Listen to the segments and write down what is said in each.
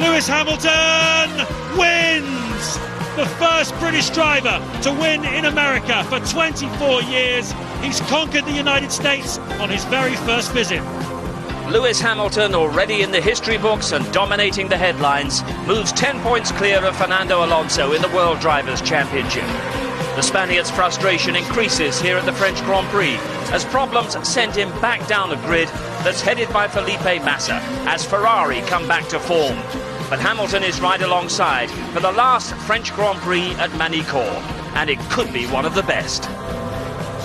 Lewis Hamilton wins! The first British driver to win in America for 24 years. He's conquered the United States on his very first visit. Lewis Hamilton, already in the history books and dominating the headlines, moves 10 points clear of Fernando Alonso in the World Drivers' Championship. The Spaniard's frustration increases here at the French Grand Prix as problems send him back down the grid that's headed by Felipe Massa as Ferrari come back to form. But Hamilton is right alongside for the last French Grand Prix at Manicourt, and it could be one of the best.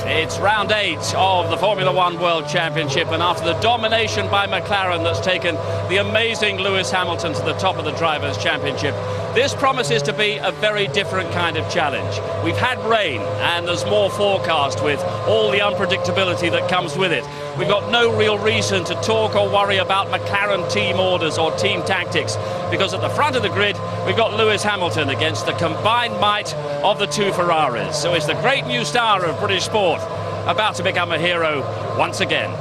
It's round 8 of the Formula One World Championship, and after the domination by McLaren that's taken the amazing Lewis Hamilton to the top of the Drivers' Championship, this promises to be a very different kind of challenge. We've had rain, and there's more forecast with all the unpredictability that comes with it. We've got no real reason to talk or worry about McLaren team orders or team tactics, because at the front of the grid, we've got Lewis Hamilton against the combined might of the two Ferraris. So it's the great new star of British sport about to become a hero once again.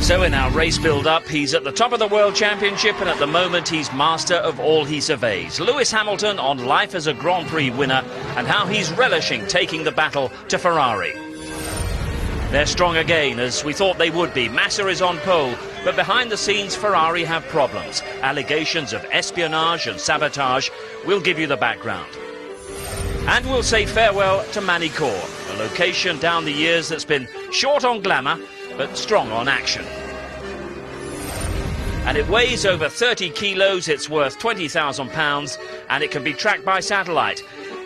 So in our race build-up, he's at the top of the World Championship, and at the moment he's master of all he surveys. Lewis Hamilton on life as a Grand Prix winner and how he's relishing taking the battle to Ferrari. They're strong again, as we thought they would be. Massa is on pole, but behind the scenes Ferrari have problems. Allegations of espionage and sabotage. We'll give you the background. And we'll say farewell to Manicourt, a location down the years that's been short on glamour, but strong on action. And it weighs over 30 kilos, it's worth £20,000, and it can be tracked by satellite.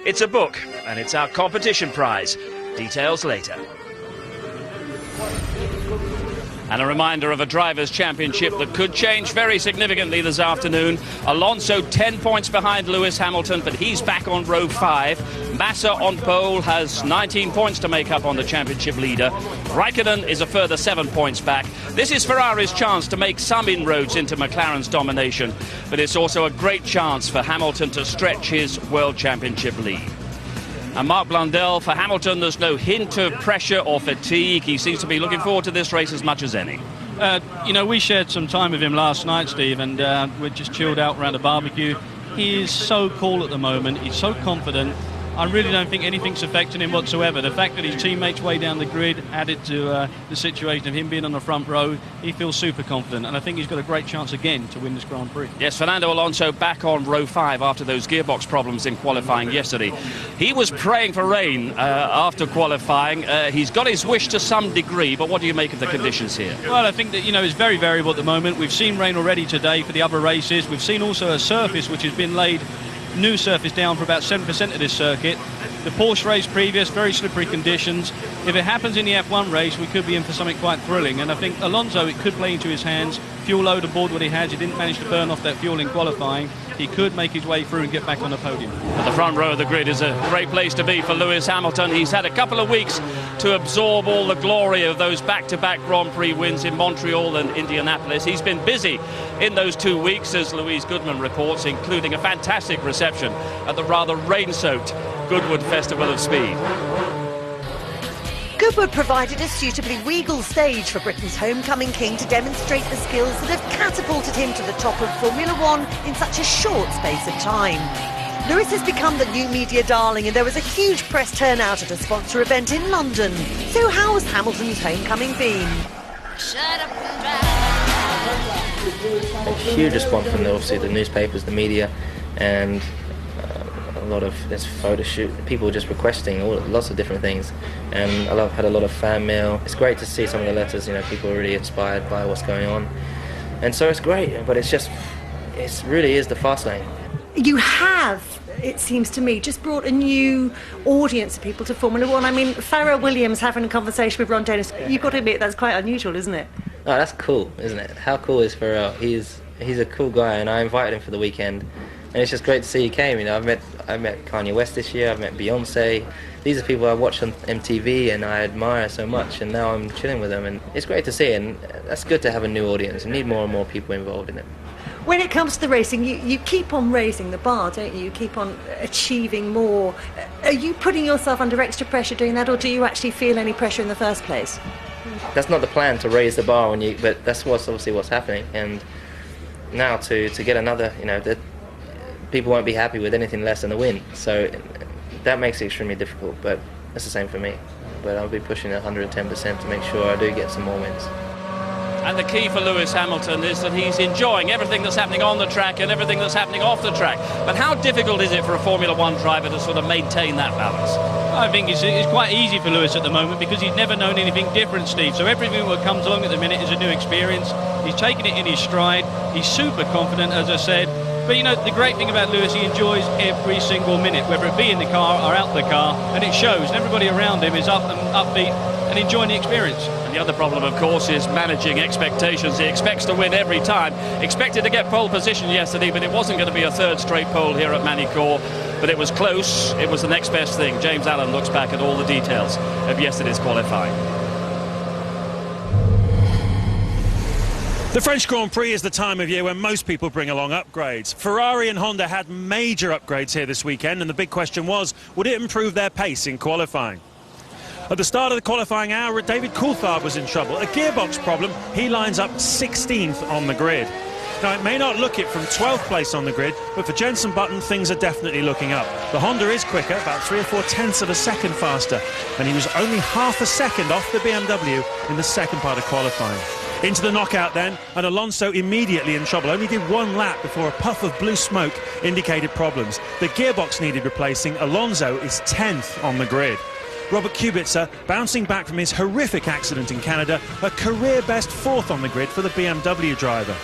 It's a book, and it's our competition prize. Details later. And a reminder of a Drivers' Championship that could change very significantly this afternoon. Alonso 10 points behind Lewis Hamilton, but he's back on row 5. Massa on pole has 19 points to make up on the championship leader. Raikkonen is a further 7 points back. This is Ferrari's chance to make some inroads into McLaren's domination, but it's also a great chance for Hamilton to stretch his World Championship lead. And Mark Blundell, for Hamilton, there's no hint of pressure or fatigue. He seems to be looking forward to this race as much as any. You know, we shared some time with him last night, Steve, and we just chilled out around a barbecue. He is so cool at the moment. He's so confident. I really don't think anything's affecting him whatsoever. The fact that his teammates way down the grid added to the situation of him being on the front row, he feels super confident, and I think he's got a great chance again to win this Grand Prix. Yes, Fernando Alonso back on row 5 after those gearbox problems in qualifying yesterday. He was praying for rain after qualifying. He's got his wish to some degree, but what do you make of the conditions here? Well, I think that, you know, it's very variable at the moment. We've seen rain already today for the other races. We've seen also a surface which has been laid, new surface down for about 7% of this circuit. The Porsche race previous, very slippery conditions. If it happens in the F1 race, we could be in for something quite thrilling. And I think Alonso, it could play into his hands. Fuel load aboard what he has. He didn't manage to burn off that fuel in qualifying. He could make his way through and get back on the podium. But the front row of the grid is a great place to be for Lewis Hamilton. He's had a couple of weeks to absorb all the glory of those back-to-back Grand Prix wins in Montreal and Indianapolis. He's been busy in those 2 weeks, as Louise Goodman reports, including a fantastic reception at the rather rain-soaked Goodwood Festival of Speed. Goodwood provided a suitably regal stage for Britain's homecoming king to demonstrate the skills that have catapulted him to the top of Formula One in such a short space of time. Lewis has become the new media darling, and there was a huge press turnout at a sponsor event in London. So how has Hamilton's homecoming been? A huge response from obviously the newspapers, the media, and a lot of this photo shoot, people just requesting lots of different things, and I've had a lot of fan mail. It's great to see some of the letters, you know, people are really inspired by what's going on, and so it's great, but it really is the fast lane. You have, it seems to me, just brought a new audience of people to Formula One. I mean, Pharrell Williams having a conversation with Ron Dennis, you've got to admit that's quite unusual, isn't it? Oh, that's cool, isn't it? How cool is Pharrell? He's a cool guy, and I invited him for the weekend. And it's just great to see he came. You know, I met Kanye West this year. I've met Beyonce. These are people I watch on MTV and I admire so much. And now I'm chilling with them, and it's great to see. And that's good to have a new audience. We need more and more people involved in it. When it comes to the racing, you keep on raising the bar, don't you? You keep on achieving more. Are you putting yourself under extra pressure doing that, or do you actually feel any pressure in the first place? That's not the plan, to raise the bar but that's obviously what's happening. And now to get another, that people won't be happy with anything less than a win. So that makes it extremely difficult. But it's the same for me. But I'll be pushing 110% to make sure I do get some more wins. And the key for Lewis Hamilton is that he's enjoying everything that's happening on the track and everything that's happening off the track. But how difficult is it for a Formula One driver to sort of maintain that balance? I think it's quite easy for Lewis at the moment because he's never known anything different, Steve. So everything that comes along at the minute is a new experience. He's taking it in his stride. He's super confident, as I said. But, the great thing about Lewis, he enjoys every single minute, whether it be in the car or out the car, and it shows. And everybody around him is up and upbeat and enjoying the experience. And the other problem, of course, is managing expectations. He expects to win every time. Expected to get pole position yesterday, but it wasn't going to be a third straight pole here at Manicourt. But it was close. It was the next best thing. James Allen looks back at all the details of yesterday's qualifying. The French Grand Prix is the time of year when most people bring along upgrades. Ferrari and Honda had major upgrades here this weekend, and the big question was, would it improve their pace in qualifying? At the start of the qualifying hour, David Coulthard was in trouble. A gearbox problem. He lines up 16th on the grid. Now, it may not look it from 12th place on the grid, but for Jenson Button, things are definitely looking up. The Honda is quicker, about 3 or 4 tenths of a second faster, and he was only half a second off the BMW in the second part of qualifying. Into the knockout then, and Alonso immediately in trouble. Only did 1 lap before a puff of blue smoke indicated problems. The gearbox needed replacing. Alonso is 10th on the grid. Robert Kubica, bouncing back from his horrific accident in Canada, a career-best 4th on the grid for the BMW driver.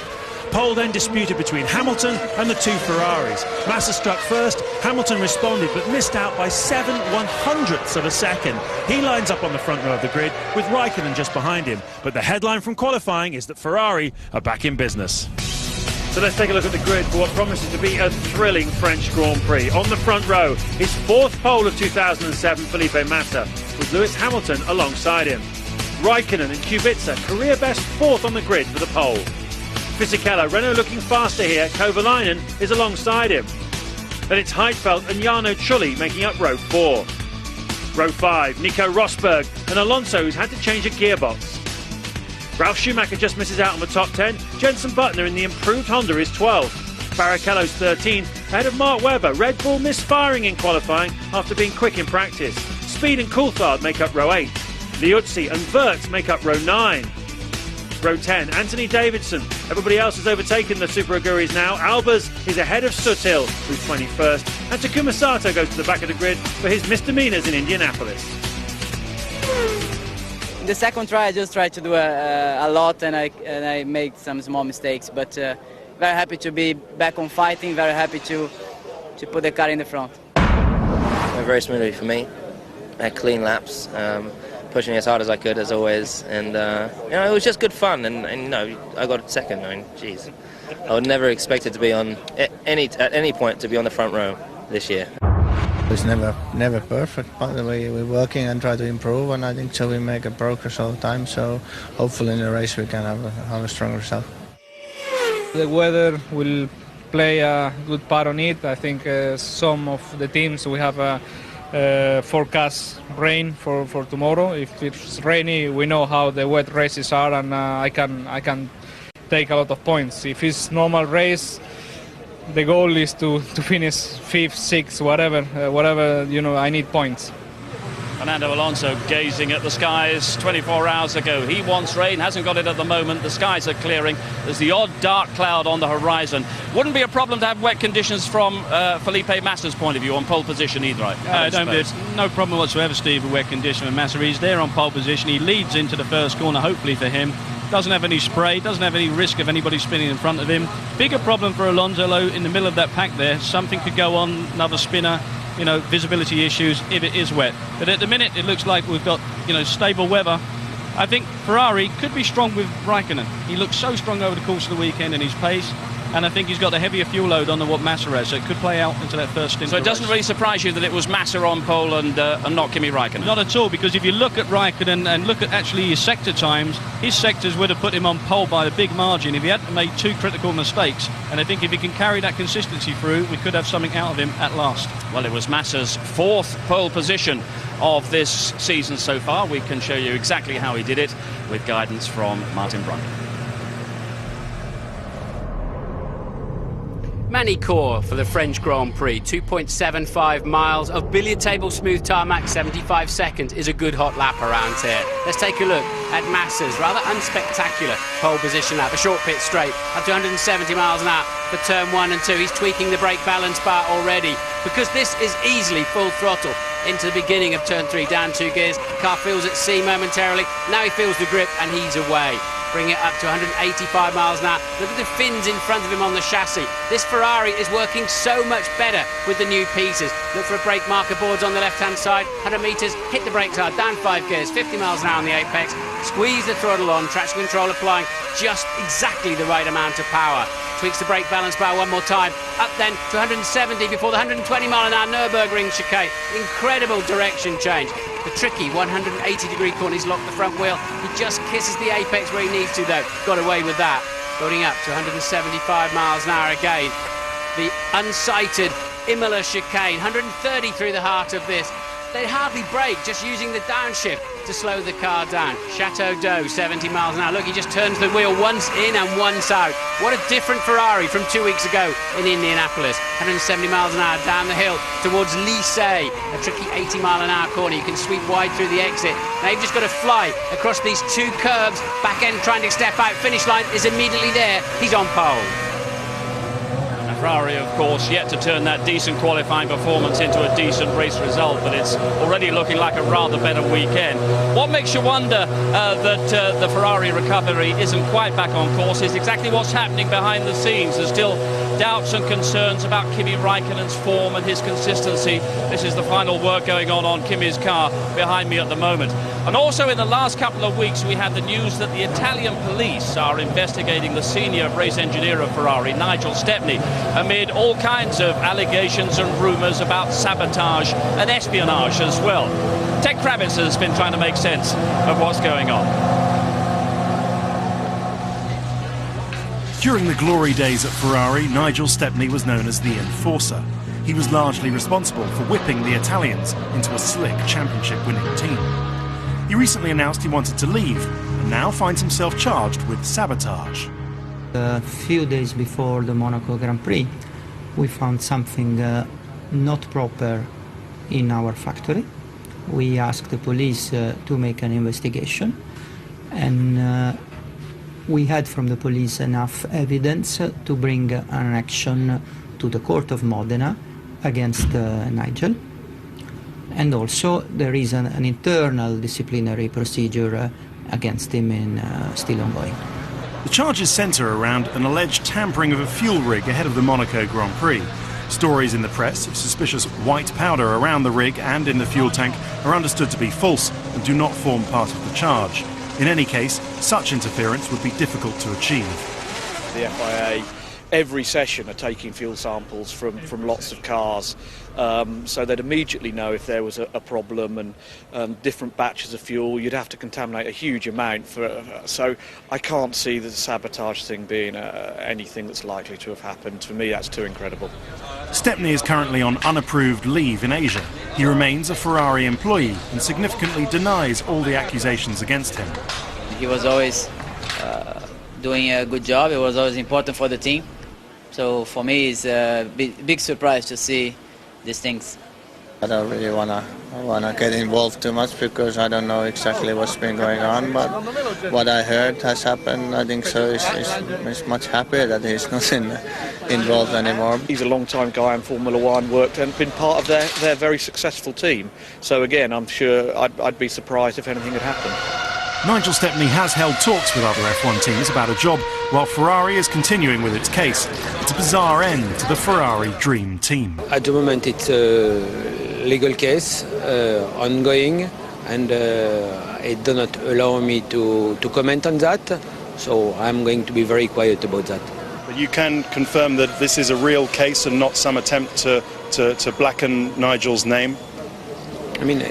Pole then disputed between Hamilton and the 2 Ferraris. Massa struck first, Hamilton responded but missed out by 7/100ths of a second. He lines up on the front row of the grid with Raikkonen just behind him. But the headline from qualifying is that Ferrari are back in business. So let's take a look at the grid for what promises to be a thrilling French Grand Prix. On the front row, his 4th pole of 2007, Felipe Massa, with Lewis Hamilton alongside him. Raikkonen and Kubica, career best 4th on the grid for the pole. Fisichella, Renault looking faster here. Kovalainen is alongside him. Then it's Heidfeld and Jarno Trulli making up row 4. Row 5, Nico Rosberg and Alonso, who's had to change a gearbox. Ralf Schumacher just misses out on the top 10. Jenson Button in the improved Honda is 12th. Barrichello's 13th, ahead of Mark Webber. Red Bull misfiring in qualifying after being quick in practice. Speed and Coulthard make up row 8. Liuzzi and Wirtz make up row 9. Row 10, Anthony Davidson. Everybody else has overtaken the Super Aguris now. Albers is ahead of Sutil, who's 21st. And Takuma Sato goes to the back of the grid for his misdemeanors in Indianapolis. In the second try, I just tried to do a lot and I made some small mistakes. But very happy to be back on fighting, very happy to put the car in the front. Went very smoothly for me. I had clean laps. Pushing as hard as I could, as always, and it was just good fun. And I got second. Geez, I would never expect it to be on at any point to be on the front row this year. It's never perfect, but we're working and try to improve, and I think so we make a progress all the time. So hopefully in the race we can have a strong result. The weather will play a good part on it. I think some of the teams we have a forecast rain for tomorrow. If it's rainy, we know how the wet races are, and I can take a lot of points. If it's normal race, the goal is to finish 5th, 6th, whatever. I need points. Fernando Alonso gazing at the skies 24 hours ago. He wants rain, hasn't got it at the moment. The skies are clearing. There's the odd dark cloud on the horizon. Wouldn't be a problem to have wet conditions from Felipe Massa's point of view on pole position either, right? There's no problem whatsoever, Steve, with wet condition with Massa. He's there on pole position. He leads into the first corner, hopefully for him. Doesn't have any spray, doesn't have any risk of anybody spinning in front of him. Bigger problem for Alonso, though, in the middle of that pack there. Something could go on, another spinner. Visibility issues if it is wet. But at the minute, it looks like we've got, stable weather. I think Ferrari could be strong with Raikkonen. He looked so strong over the course of the weekend in his pace. and I think he's got the heavier fuel load on than what Massa has, so it could play out into that first stint. So it doesn't really surprise you that it was Massa on pole and not Kimi Raikkonen? Not at all, because if you look at Raikkonen and look at actually his sector times, his sectors would have put him on pole by a big margin if he hadn't made two critical mistakes. And I think if he can carry that consistency through, we could have something out of him at last. Well, it was Massa's 4th pole position of this season so far. We can show you exactly how he did it with guidance from Martin Brundle. Manicourt for the French Grand Prix. 2.75 miles of billiard table smooth tarmac, 75 seconds is a good hot lap around here. Let's take a look at Massa's rather unspectacular pole position lap. A short pit straight up to 170 miles an hour for turn 1 and 2. He's tweaking the brake balance bar already because this is easily full throttle into the beginning of turn 3, down 2 gears. Car feels at sea momentarily. Now he feels the grip and he's away. Bring it up to 185 miles an hour. Look at the fins in front of him on the chassis. This Ferrari is working so much better with the new pieces. Look for brake marker boards on the left-hand side. 100 metres, hit the brakes hard, down 5 gears, 50 miles an hour on the apex. Squeeze the throttle on, traction control applying just exactly the right amount of power. Tweaks the brake balance bar one more time. Up then to 170 before the 120 mile an hour Nürburgring chicane. Incredible direction change. The tricky 180-degree corner, he's locked the front wheel. He just kisses the apex where he needs to, though. Got away with that. Building up to 175 miles an hour again. The unsighted Imola chicane, 130 through the heart of this. They hardly brake, just using the downshift to slow the car down. Chateau d'Eau, 70 miles an hour. Look, he just turns the wheel once in and once out. What a different Ferrari from 2 weeks ago in Indianapolis. 170 miles an hour down the hill towards Lycée. A tricky 80 mile an hour corner. You can sweep wide through the exit. Now you've just got to fly across these 2 curves. Back end trying to step out. Finish line is immediately there. He's on pole. Ferrari, of course, yet to turn that decent qualifying performance into a decent race result, but it's already looking like a rather better weekend. What makes you wonder that the Ferrari recovery isn't quite back on course is exactly what's happening behind the scenes. There's still doubts and concerns about Kimi Raikkonen's form and his consistency. This is the final work going on Kimi's car behind me at the moment. And also in the last couple of weeks we had the news that the Italian police are investigating the senior race engineer of Ferrari, Nigel Stepney, amid all kinds of allegations and rumours about sabotage and espionage as well. Ted Kravitz has been trying to make sense of what's going on. During the glory days at Ferrari, Nigel Stepney was known as the Enforcer. He was largely responsible for whipping the Italians into a slick championship-winning team. He recently announced he wanted to leave and now finds himself charged with sabotage. A few days before the Monaco Grand Prix, we found something not proper in our factory. We asked the police to make an investigation, and we had from the police enough evidence to bring an action to the court of Modena against Nigel. And also there is an internal disciplinary procedure against him still ongoing. The charges centre around an alleged tampering of a fuel rig ahead of the Monaco Grand Prix. Stories in the press of suspicious white powder around the rig and in the fuel tank are understood to be false and do not form part of the charge. In any case, such interference would be difficult to achieve. The FIA, every session, are taking fuel samples from lots of cars, so they'd immediately know if there was a problem, and different batches of fuel. You'd have to contaminate a huge amount. So I can't see the sabotage thing being anything that's likely to have happened. For me, that's too incredible. Stepney is currently on unapproved leave in Asia. He remains a Ferrari employee and significantly denies all the accusations against him. He was always doing a good job. It was always important for the team. So for me, it's a big surprise to see these things. I don't really wanna get involved too much because I don't know exactly what's been going on. But what I heard has happened. I think so. He's much happier that he's not involved anymore. He's a long-time guy in Formula 1, worked and been part of their very successful team. So again, I'm sure I'd be surprised if anything had happened. Nigel Stepney has held talks with other F1 teams about a job, while Ferrari is continuing with its case. It's a bizarre end to the Ferrari dream team. At the moment it's a legal case ongoing, and it does not allow me to comment on that, so I'm going to be very quiet about that. But you can confirm that this is a real case and not some attempt to blacken Nigel's name? I mean,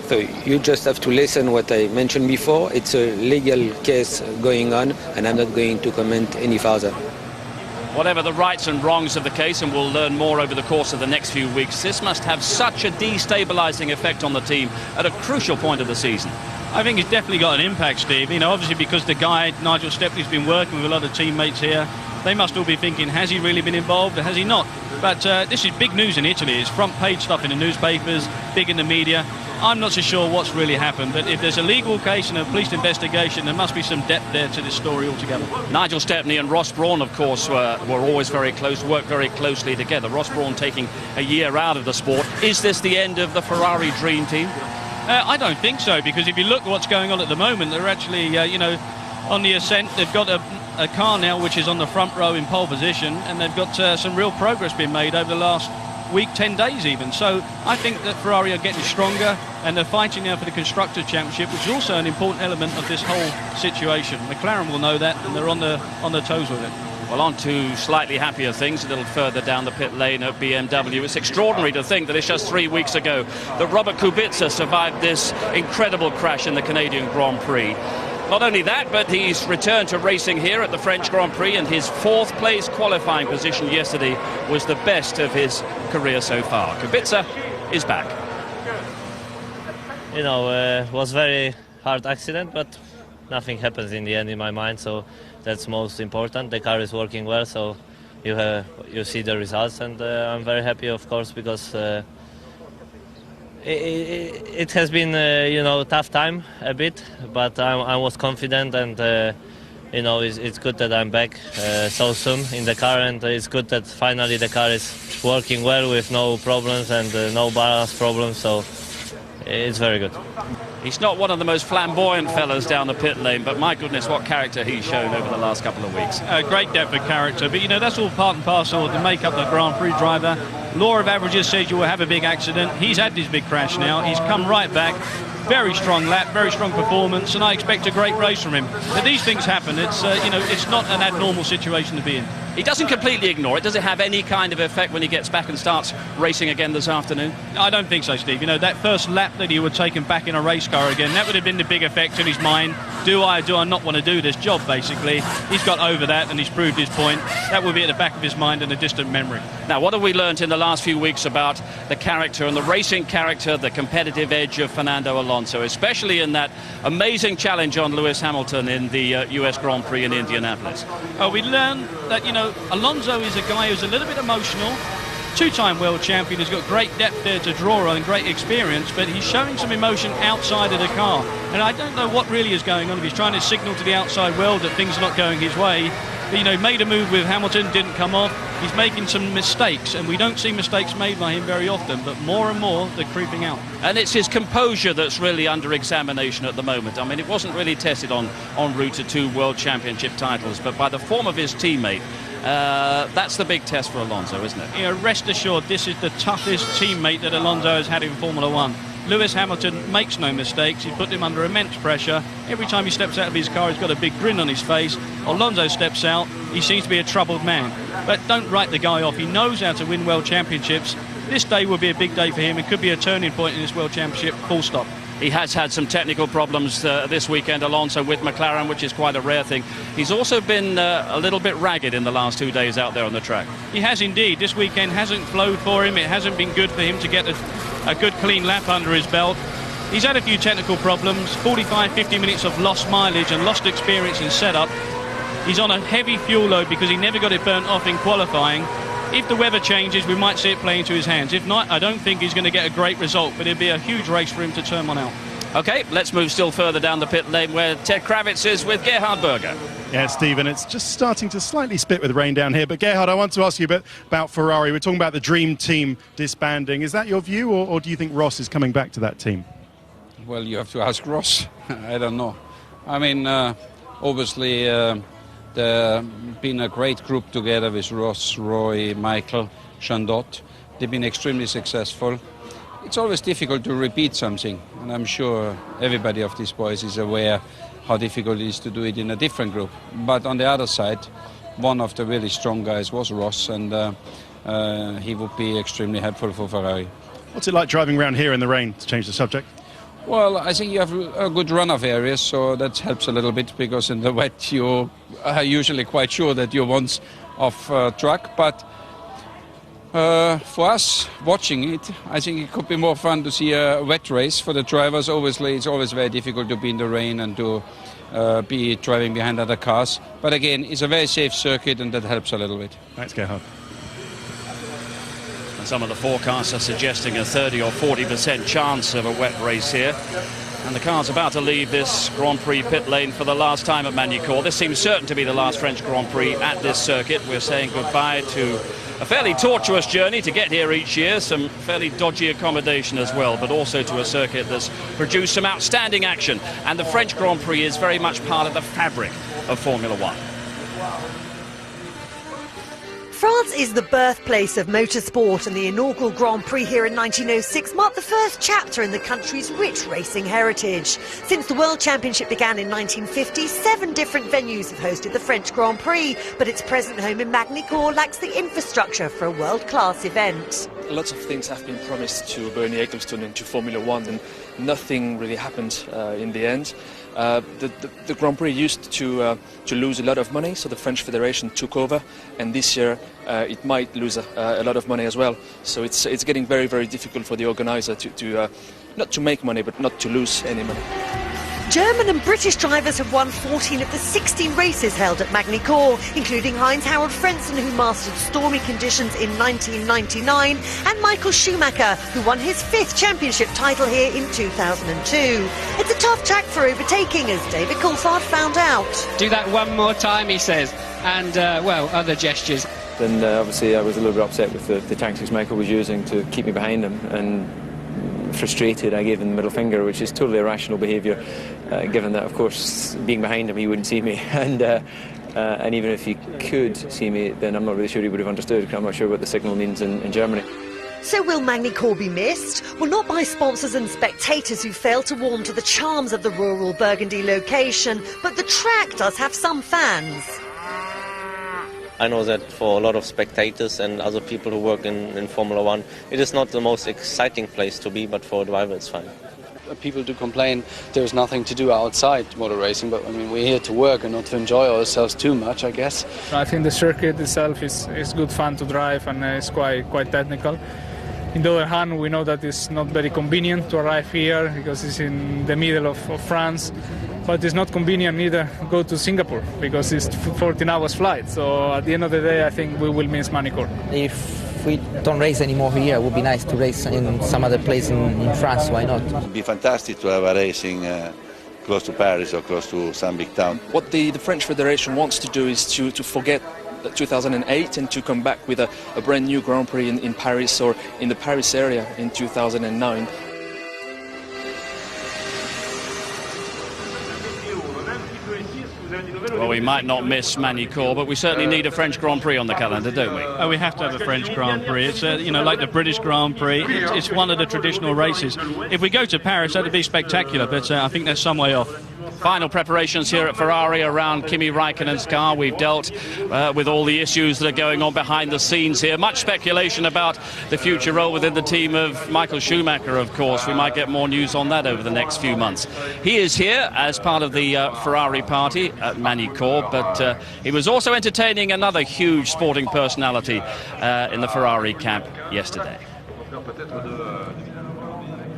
so you just have to listen what I mentioned before. It's a legal case going on, and I'm not going to comment any further. Whatever the rights and wrongs of the case, and we'll learn more over the course of the next few weeks, this must have such a destabilising effect on the team at a crucial point of the season. I think it's definitely got an impact, Steve. You know, obviously because the guy, Nigel Stepney's been working with a lot of teammates here. They must all be thinking, has he really been involved or has he not? But this is big news in Italy. It's front page stuff in the newspapers, big in the media. I'm not so sure what's really happened, but if there's a legal case and a police investigation, there must be some depth there to this story altogether. Nigel Stepney and Ross Brawn, of course, were always very close, worked very closely together. Ross Brawn taking a year out of the sport. Is this the end of the Ferrari dream team? I don't think so, because if you look at what's going on at the moment, they're actually, you know, on the ascent. They've got a car now which is on the front row in pole position, and they've got some real progress being made over the last week, 10 days even. So I think that Ferrari are getting stronger, and they're fighting now for the Constructors' Championship, which is also an important element of this whole situation. McLaren will know that, and they're on the toes with it. Well, on to slightly happier things, a little further down the pit lane at BMW. It's extraordinary to think that it's just 3 weeks ago that Robert Kubica survived this incredible crash in the Canadian Grand Prix. Not only that, but he's returned to racing here at the French Grand Prix, and his fourth place qualifying position yesterday was the best of his career so far. Kubica is back. You know, it was very hard accident, but nothing happens in the end in my mind, so that's most important. The car is working well, so you see the results, and I'm very happy, of course, because it has been you know, tough time a bit, but I was confident, and you know, it's good that I'm back so soon in the car, and it's good that finally the car is working well with no problems and no balance problems, so it's very good. He's not one of the most flamboyant fellas down the pit lane, but my goodness, what character he's shown over the last couple of weeks. Great depth of character, but you know, that's all part and parcel to make up the Grand Prix driver. Law of averages says you will have a big accident. He's had this big crash now. He's come right back. Very strong lap, very strong performance, and I expect a great race from him. But these things happen. It's you know, it's not an abnormal situation to be in. He doesn't completely ignore it. Does it have any kind of effect when he gets back and starts racing again this afternoon? I don't think so, Steve. You know, that first lap that he would take him back in a race car again, that would have been the big effect in his mind. Do I not want to do this job, basically? He's got over that, and he's proved his point. That will be at the back of his mind in a distant memory. Now, what have we learnt in the last few weeks about the character and the racing character, the competitive edge of Fernando Alonso, especially in that amazing challenge on Lewis Hamilton in the US Grand Prix in Indianapolis? We learned that, you know, Alonso is a guy who's a little bit emotional. Two-time world champion, has got great depth there to draw on and great experience, but he's showing some emotion outside of the car. And I don't know what really is going on. If he's trying to signal to the outside world that things are not going his way. But, you know, made a move with Hamilton, didn't come off. He's making some mistakes, and we don't see mistakes made by him very often, but more and more they're creeping out. And it's his composure that's really under examination at the moment. I mean, it wasn't really tested en route to 2 World Championship titles, but by the form of his teammate, that's the big test for Alonso, isn't it? You know, rest assured, this is the toughest teammate that Alonso has had in Formula One. Lewis Hamilton makes no mistakes. He put him under immense pressure. Every time he steps out of his car, he's got a big grin on his face. Alonso steps out, he seems to be a troubled man. But don't write the guy off. He knows how to win world championships. This day will be a big day for him. It could be a turning point in this world championship, full stop. He has had some technical problems this weekend, Alonso, with McLaren, which is quite a rare thing. He's also been a little bit ragged in the last 2 days out there on the track. He has indeed. This weekend hasn't flowed for him. It hasn't been good for him to get a good clean lap under his belt. He's had a few technical problems, 45-50 minutes of lost mileage and lost experience in setup. He's on a heavy fuel load because he never got it burnt off in qualifying. If the weather changes, we might see it play into his hands. If not, I don't think he's going to get a great result, but it'll be a huge race for him to turn one out. OK, let's move still further down the pit lane where Ted Kravitz is with Gerhard Berger. Yeah, Stephen, it's just starting to slightly spit with rain down here. But Gerhard, I want to ask you a bit about Ferrari. We're talking about the dream team disbanding. Is that your view, or do you think Ross is coming back to that team? Well, you have to ask Ross. I don't know. I mean, obviously, they've been a great group together with Ross, Roy, Michael, Chandot. They've been extremely successful. It's always difficult to repeat something, and I'm sure everybody of these boys is aware how difficult it is to do it in a different group. But on the other side, one of the really strong guys was Ross, and he would be extremely helpful for Ferrari. What's it like driving around here in the rain, to change the subject? Well, I think you have a good runoff areas, so that helps a little bit, because in the wet you are usually quite sure that you're once off track. But for us watching it, I think it could be more fun to see a wet race for the drivers. Obviously, it's always very difficult to be in the rain and to be driving behind other cars. But again, it's a very safe circuit, and that helps a little bit. Thanks, Gerhard. Some of the forecasts are suggesting a 30 or 40% chance of a wet race here. And the car's about to leave this Grand Prix pit lane for the last time at Magny-Cours. This seems certain to be the last French Grand Prix at this circuit. We're saying goodbye to a fairly tortuous journey to get here each year, some fairly dodgy accommodation as well, but also to a circuit that's produced some outstanding action. And the French Grand Prix is very much part of the fabric of Formula One. France is the birthplace of motorsport, and the inaugural Grand Prix here in 1906 marked the first chapter in the country's rich racing heritage. Since the World Championship began in 1950, 7 different venues have hosted the French Grand Prix, but its present home in Magny-Cours lacks the infrastructure for a world-class event. Lots of things have been promised to Bernie Ecclestone and to Formula One, and nothing really happened in the end. The Grand Prix used to lose a lot of money, so the French Federation took over, and this year it might lose a lot of money as well. So it's getting very, very difficult for the organizer to not to make money, but not to lose any money. German and British drivers have won 14 of the 16 races held at Magny-Cours, including Heinz-Harald Frentzen, who mastered stormy conditions in 1999, and Michael Schumacher, who won his 5th championship title here in 2002. It's a tough track for overtaking, as David Coulthard found out. Do that one more time, he says, and, well, other gestures. Then obviously I was a little bit upset with the tactics Michael was using to keep me behind him, and frustrated, I gave him the middle finger, which is totally irrational behaviour, given that, of course, being behind him, he wouldn't see me, and even if he could see me, then I'm not really sure he would have understood, because I'm not sure what the signal means in Germany. So will Magny-Cours be missed? Well, not by sponsors and spectators who fail to warm to the charms of the rural Burgundy location, but the track does have some fans. I know that for a lot of spectators and other people who work in Formula One, it is not the most exciting place to be, but for a driver it's fine. People do complain there's nothing to do outside motor racing, but I mean, we're here to work and not to enjoy ourselves too much, I guess. I think the circuit itself is good fun to drive, and it's quite technical. On the other hand, we know that it's not very convenient to arrive here because it's in the middle of France, but it's not convenient either to go to Singapore because it's 14 hours flight. So at the end of the day, I think we will miss Magny-Cours. If we don't race anymore here, it would be nice to race in some other place in France. Why not? It would be fantastic to have a racing close to Paris or close to some big town. What the French Federation wants to do is to forget 2008 and to come back with a brand new Grand Prix in Paris or in the Paris area in 2009. Well, we might not miss Magny-Cours, but we certainly need a French Grand Prix on the calendar, don't we? Oh, we have to have a French Grand Prix. It's, you know, like the British Grand Prix. It's one of the traditional races. If we go to Paris, that'd be spectacular, but I think that's some way off. Final preparations here at Ferrari around Kimi Raikkonen's car. We've dealt with all the issues that are going on behind the scenes here. Much speculation about the future role within the team of Michael Schumacher, of course. We might get more news on that over the next few months. He is here as part of the Ferrari party at Magny-Cours, but he was also entertaining another huge sporting personality in the Ferrari camp yesterday.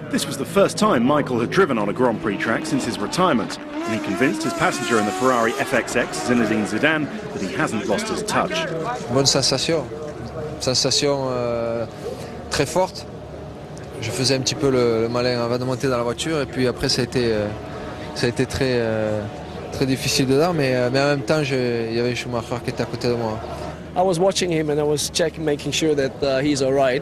This was the first time Michael had driven on a Grand Prix track since his retirement, and he convinced his passenger in the Ferrari FXX, Zinedine Zidane, that he hasn't lost his touch. Bonne sensation. Sensation très forte. Je faisais un petit peu le malin avant de monter dans la voiture, et puis après ça a été très difficile dedans, mais en même temps il y avait Schumacher qui était à côté de moi. I was watching him and I was making sure that he's all right,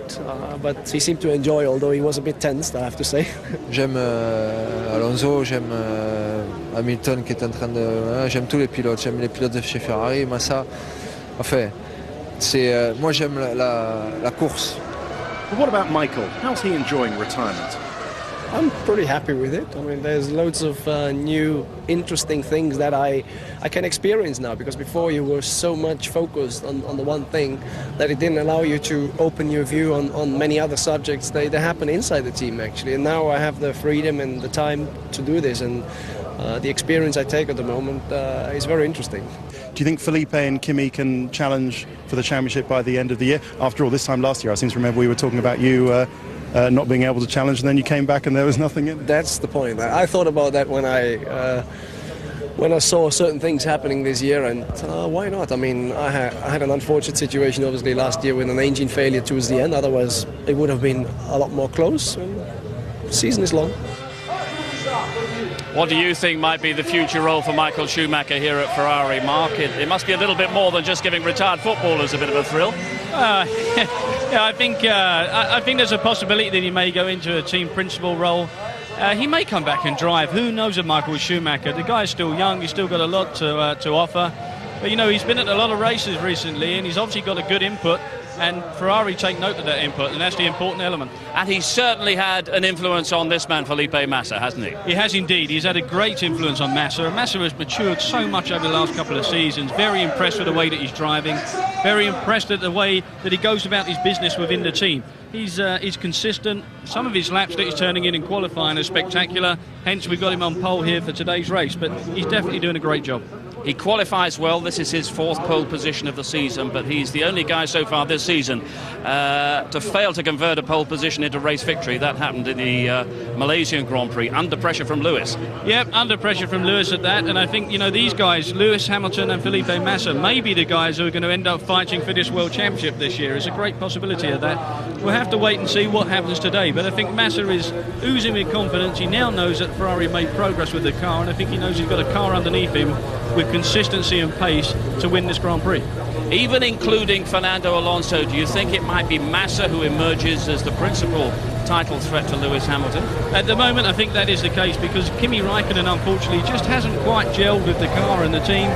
but he seemed to enjoy, although he was a bit tensed, I have to say. J'aime Alonso, j'aime Hamilton qui est en train de... J'aime tous les pilotes, j'aime les pilotes de chez Ferrari, Massa. Enfin, moi j'aime la course. But what about Michael? How's he enjoying retirement? I'm pretty happy with it. I mean, there's loads of new, interesting things that I can experience now, because before you were so much focused on the one thing that it didn't allow you to open your view on many other subjects. They happen inside the team, actually. And now I have the freedom and the time to do this, and the experience I take at the moment is very interesting. Do you think Felipe and Kimi can challenge for the championship by the end of the year? After all, this time last year, I seem to remember we were talking about you not being able to challenge, and then you came back and there was nothing in it. That's the point. I thought about that when I saw certain things happening this year, and why not? I mean, I had an unfortunate situation, obviously, last year with an engine failure towards the end. Otherwise, it would have been a lot more close. And the season is long. What do you think might be the future role for Michael Schumacher here at Ferrari, Mark? It must be a little bit more than just giving retired footballers a bit of a thrill. Yeah, I think there's a possibility that he may go into a team principal role. He may come back and drive. Who knows of Michael Schumacher? The guy's still young. He's still got a lot to offer. But, you know, he's been at a lot of races recently, and he's obviously got a good input. And Ferrari take note of that input, and that's the important element. And he's certainly had an influence on this man, Felipe Massa, hasn't he? He has indeed. He's had a great influence on Massa. And Massa has matured so much over the last couple of seasons. Very impressed with the way that he's driving. Very impressed at the way that he goes about his business within the team. He's consistent. Some of his laps that he's turning in qualifying are spectacular. Hence, we've got him on pole here for today's race. But he's definitely doing a great job. He qualifies well. This is his fourth pole position of the season, but he's the only guy so far this season to fail to convert a pole position into race victory. That happened in the Malaysian Grand Prix, under pressure from Lewis. Yep, under pressure from Lewis at that. And I think, you know, these guys, Lewis, Hamilton and Felipe Massa, may be the guys who are going to end up fighting for this World Championship this year. There's a great possibility of that. We'll have to wait and see what happens today. But I think Massa is oozing with confidence. He now knows that Ferrari made progress with the car, and I think he knows he's got a car underneath him with consistency and pace to win this Grand Prix. Even including Fernando Alonso, do you think it might be Massa who emerges as the principal title threat to Lewis Hamilton? At the moment, I think that is the case, because Kimi Raikkonen, unfortunately, just hasn't quite gelled with the car and the team.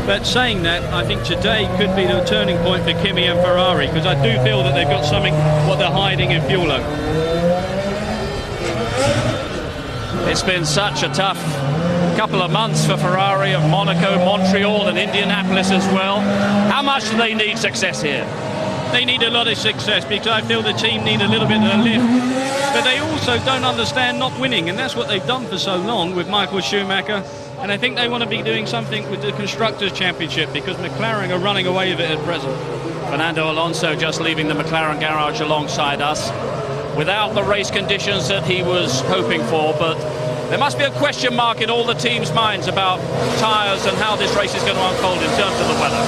But saying that, I think today could be the turning point for Kimi and Ferrari, because I do feel that they've got something what they're hiding in fuel load. It's been such a tough couple of months for Ferrari of Monaco, Montreal and Indianapolis as well. How much do they need success here? They need a lot of success, because I feel the team need a little bit of a lift. But they also don't understand not winning, and that's what they've done for so long with Michael Schumacher. And I think they want to be doing something with the Constructors' Championship, because McLaren are running away with it at present. Fernando Alonso just leaving the McLaren garage alongside us, without the race conditions that he was hoping for, but there must be a question mark in all the teams' minds about tyres and how this race is going to unfold in terms of the weather.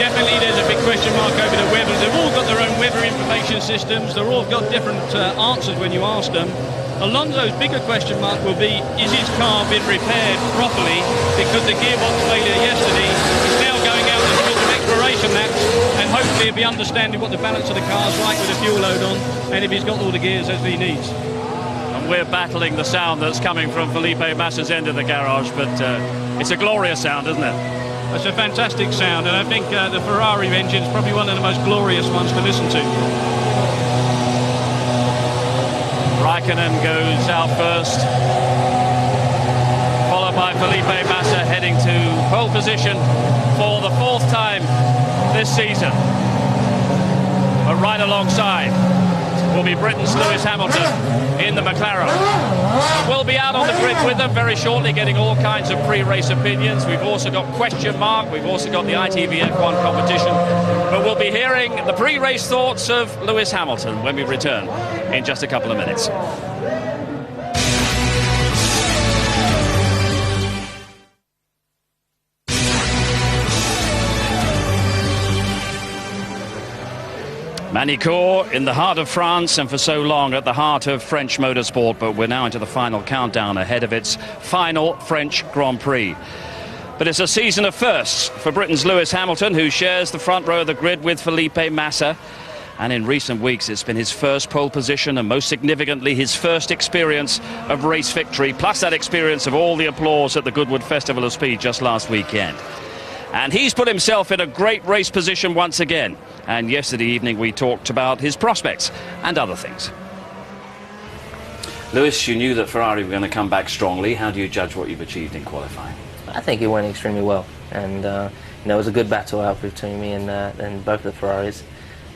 Definitely there's a big question mark over the weather. They've all got their own weather information systems. They've all got different answers when you ask them. Alonso's bigger question mark will be, is his car been repaired properly? Because the gearbox failure yesterday is now going out and doing some exploration laps, and hopefully he'll be understanding what the balance of the car's like with the fuel load on, and if he's got all the gears as he needs. We're battling the sound that's coming from Felipe Massa's end of the garage, but it's a glorious sound, isn't it? It's a fantastic sound, and I think the Ferrari engine is probably one of the most glorious ones to listen to. Raikkonen goes out first, followed by Felipe Massa heading to pole position for the fourth time this season. But right alongside will be Britain's Lewis Hamilton in the McLaren. We'll be out on the grid with them very shortly, getting all kinds of pre-race opinions. We've also got question mark, we've also got the ITV F1 competition, but we'll be hearing the pre-race thoughts of Lewis Hamilton when we return in just a couple of minutes. Manicourt in the heart of France, and for so long at the heart of French motorsport, but we're now into the final countdown ahead of its final French Grand Prix. But it's a season of firsts for Britain's Lewis Hamilton, who shares the front row of the grid with Felipe Massa. And in recent weeks, it's been his first pole position, and most significantly, his first experience of race victory, plus that experience of all the applause at the Goodwood Festival of Speed just last weekend. And he's put himself in a great race position once again. And yesterday evening we talked about his prospects and other things. Lewis, you knew that Ferrari were going to come back strongly. How do you judge what you've achieved in qualifying? I think it went extremely well, and it was a good battle out between me and both the Ferraris.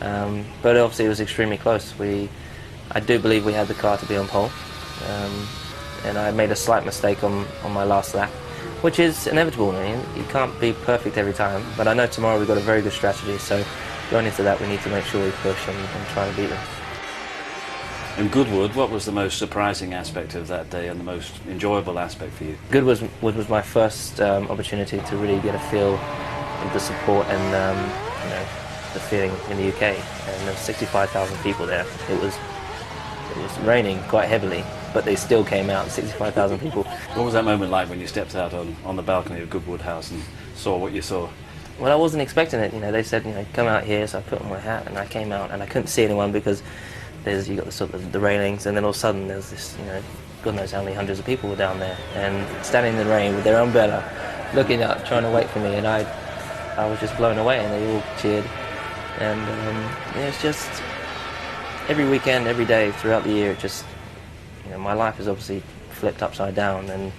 But obviously it was extremely close. I do believe we had the car to be on pole, and I made a slight mistake on my last lap, which is inevitable. You can't be perfect every time, but I know tomorrow we've got a very good strategy, so going into that we need to make sure we push and try to beat them. In Goodwood, what was the most surprising aspect of that day and the most enjoyable aspect for you? Goodwood was my first opportunity to really get a feel of the support and the feeling in the UK. And there were 65,000 people there. It was raining quite heavily, but they still came out, 65,000 people. What was that moment like when you stepped out on the balcony of Goodwood House and saw what you saw? Well, I wasn't expecting it. They said, come out here, so I put on my hat and I came out and I couldn't see anyone because you got the railings, and then all of a sudden there's this, God knows how many hundreds of people were down there, and standing in the rain with their umbrella, looking up, trying to wait for me, and I was just blown away, and they all cheered, and it's just every weekend, every day throughout the year, my life is obviously flipped upside down, and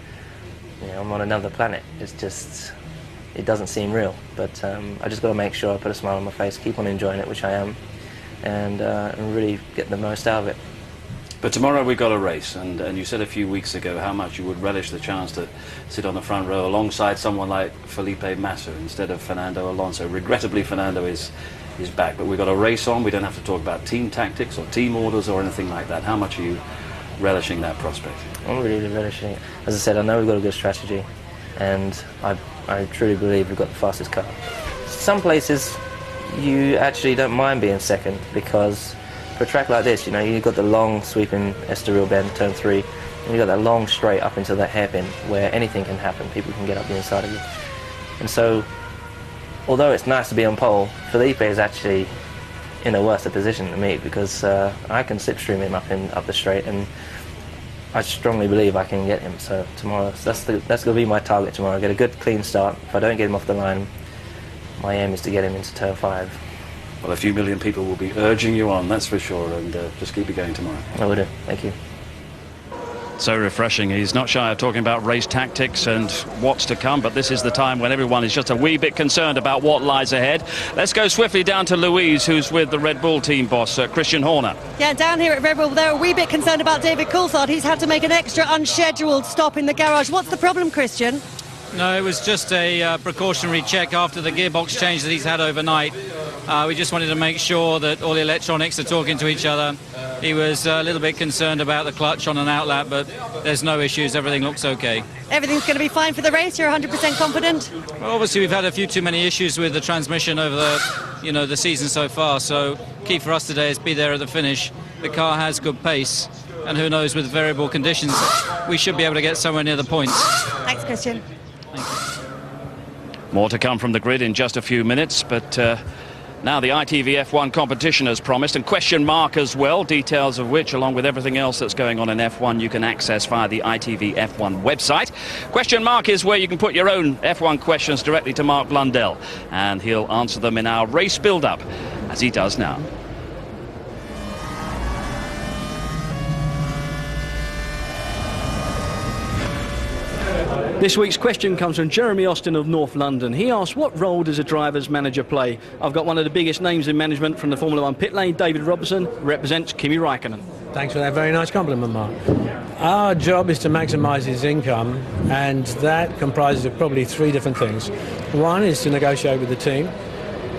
I'm on another planet. It doesn't seem real, but I just got to make sure I put a smile on my face, keep on enjoying it, which I am. And really get the most out of it. But tomorrow we've got a race, and you said a few weeks ago how much you would relish the chance to sit on the front row alongside someone like Felipe Massa instead of Fernando Alonso. Regrettably, Fernando is back, but we've got a race on. We don't have to talk about team tactics or team orders or anything like that. How much are you relishing that prospect? I'm really relishing it. As I said, I know we've got a good strategy, and I truly believe we've got the fastest car. Some places you actually don't mind being second, because for a track like this, you've got the long sweeping Estoril bend, turn 3, and you've got that long straight up into that hairpin where anything can happen. People can get up the inside of you. And so, although it's nice to be on pole, Felipe is actually in a worse position than me, because I can slipstream him up the straight, and I strongly believe I can get him. So tomorrow, that's going to be my target tomorrow. Get a good clean start. If I don't get him off the line, my aim is to get him into turn 5. Well, a few million people will be urging you on, that's for sure, and just keep it going tomorrow. I will do. Thank you. So refreshing. He's not shy of talking about race tactics and what's to come, but this is the time when everyone is just a wee bit concerned about what lies ahead. Let's go swiftly down to Louise, who's with the Red Bull team boss, Christian Horner. Yeah, down here at Red Bull, they're a wee bit concerned about David Coulthard. He's had to make an extra unscheduled stop in the garage. What's the problem, Christian? No, it was just a precautionary check after the gearbox change that he's had overnight. We just wanted to make sure that all the electronics are talking to each other. He was a little bit concerned about the clutch on an outlap, but there's no issues. Everything looks okay. Everything's going to be fine for the race? You're 100% confident? Well, obviously, we've had a few too many issues with the transmission over the season so far. So key for us today is be there at the finish. The car has good pace, and who knows, with variable conditions, we should be able to get somewhere near the points. Thanks, Christian. More to come from the grid in just a few minutes, but now the ITV F1 competition as promised, and question mark as well, details of which, along with everything else that's going on in F1, you can access via the ITV F1 website. Question mark is where you can put your own F1 questions directly to Mark Blundell, and he'll answer them in our race build-up, as he does now. This week's question comes from Jeremy Austin of North London. He asks, what role does a driver's manager play? I've got one of the biggest names in management from the Formula 1 pit lane, David Robertson, represents Kimi Räikkönen. Thanks for that very nice compliment, Mark. Our job is to maximise his income, and that comprises of probably 3 different things. 1 is to negotiate with the team.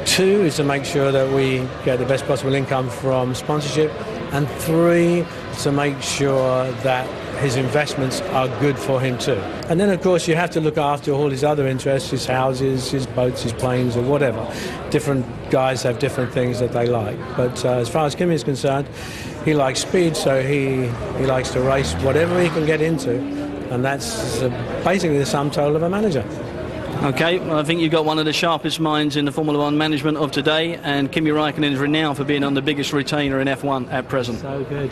2 is to make sure that we get the best possible income from sponsorship. And 3, to make sure that his investments are good for him too. And then, of course, you have to look after all his other interests, his houses, his boats, his planes, or whatever. Different guys have different things that they like. But as far as Kimi is concerned, he likes speed, so he likes to race whatever he can get into. And that's basically the sum total of a manager. OK, well, I think you've got one of the sharpest minds in the Formula 1 management of today, and Kimi Räikkönen is renowned for being on the biggest retainer in F1 at present. So good.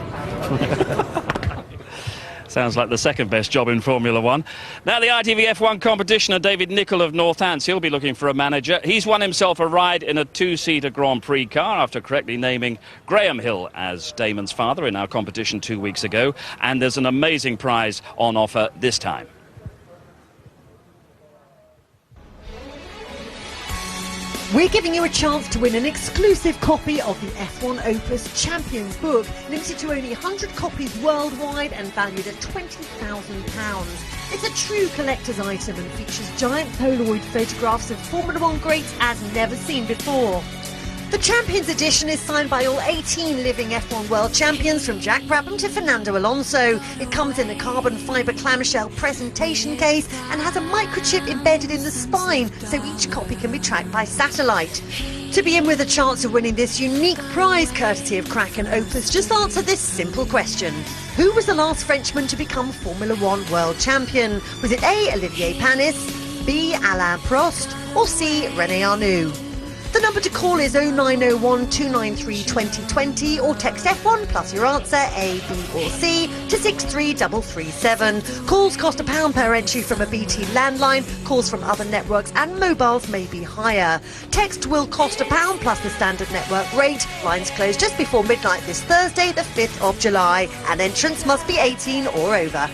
Sounds like the second best job in Formula One. Now the ITV F1 competitioner, David Nicol of Northants, he'll be looking for a manager. He's won himself a ride in a two-seater Grand Prix car after correctly naming Graham Hill as Damon's father in our competition 2 weeks ago. And there's an amazing prize on offer this time. We're giving you a chance to win an exclusive copy of the F1 Opus Champions book, limited to only 100 copies worldwide and valued at £20,000. It's a true collector's item and features giant Polaroid photographs of Formula One greats as never seen before. The Champions Edition is signed by all 18 living F1 World Champions, from Jack Brabham to Fernando Alonso. It comes in a carbon fibre clamshell presentation case and has a microchip embedded in the spine, so each copy can be tracked by satellite. To be in with a chance of winning this unique prize courtesy of Kraken Opus, just answer this simple question. Who was the last Frenchman to become Formula One World Champion? Was it A. Olivier Panis, B. Alain Prost, or C. René Arnoux? The number to call is 0901 293 2020 or text F1 plus your answer A, B or C to 63337. Calls cost £1 per entry from a BT landline. Calls from other networks and mobiles may be higher. Text will cost £1 plus the standard network rate. Lines close just before midnight this Thursday, the 5th of July. And entrance must be 18 or over.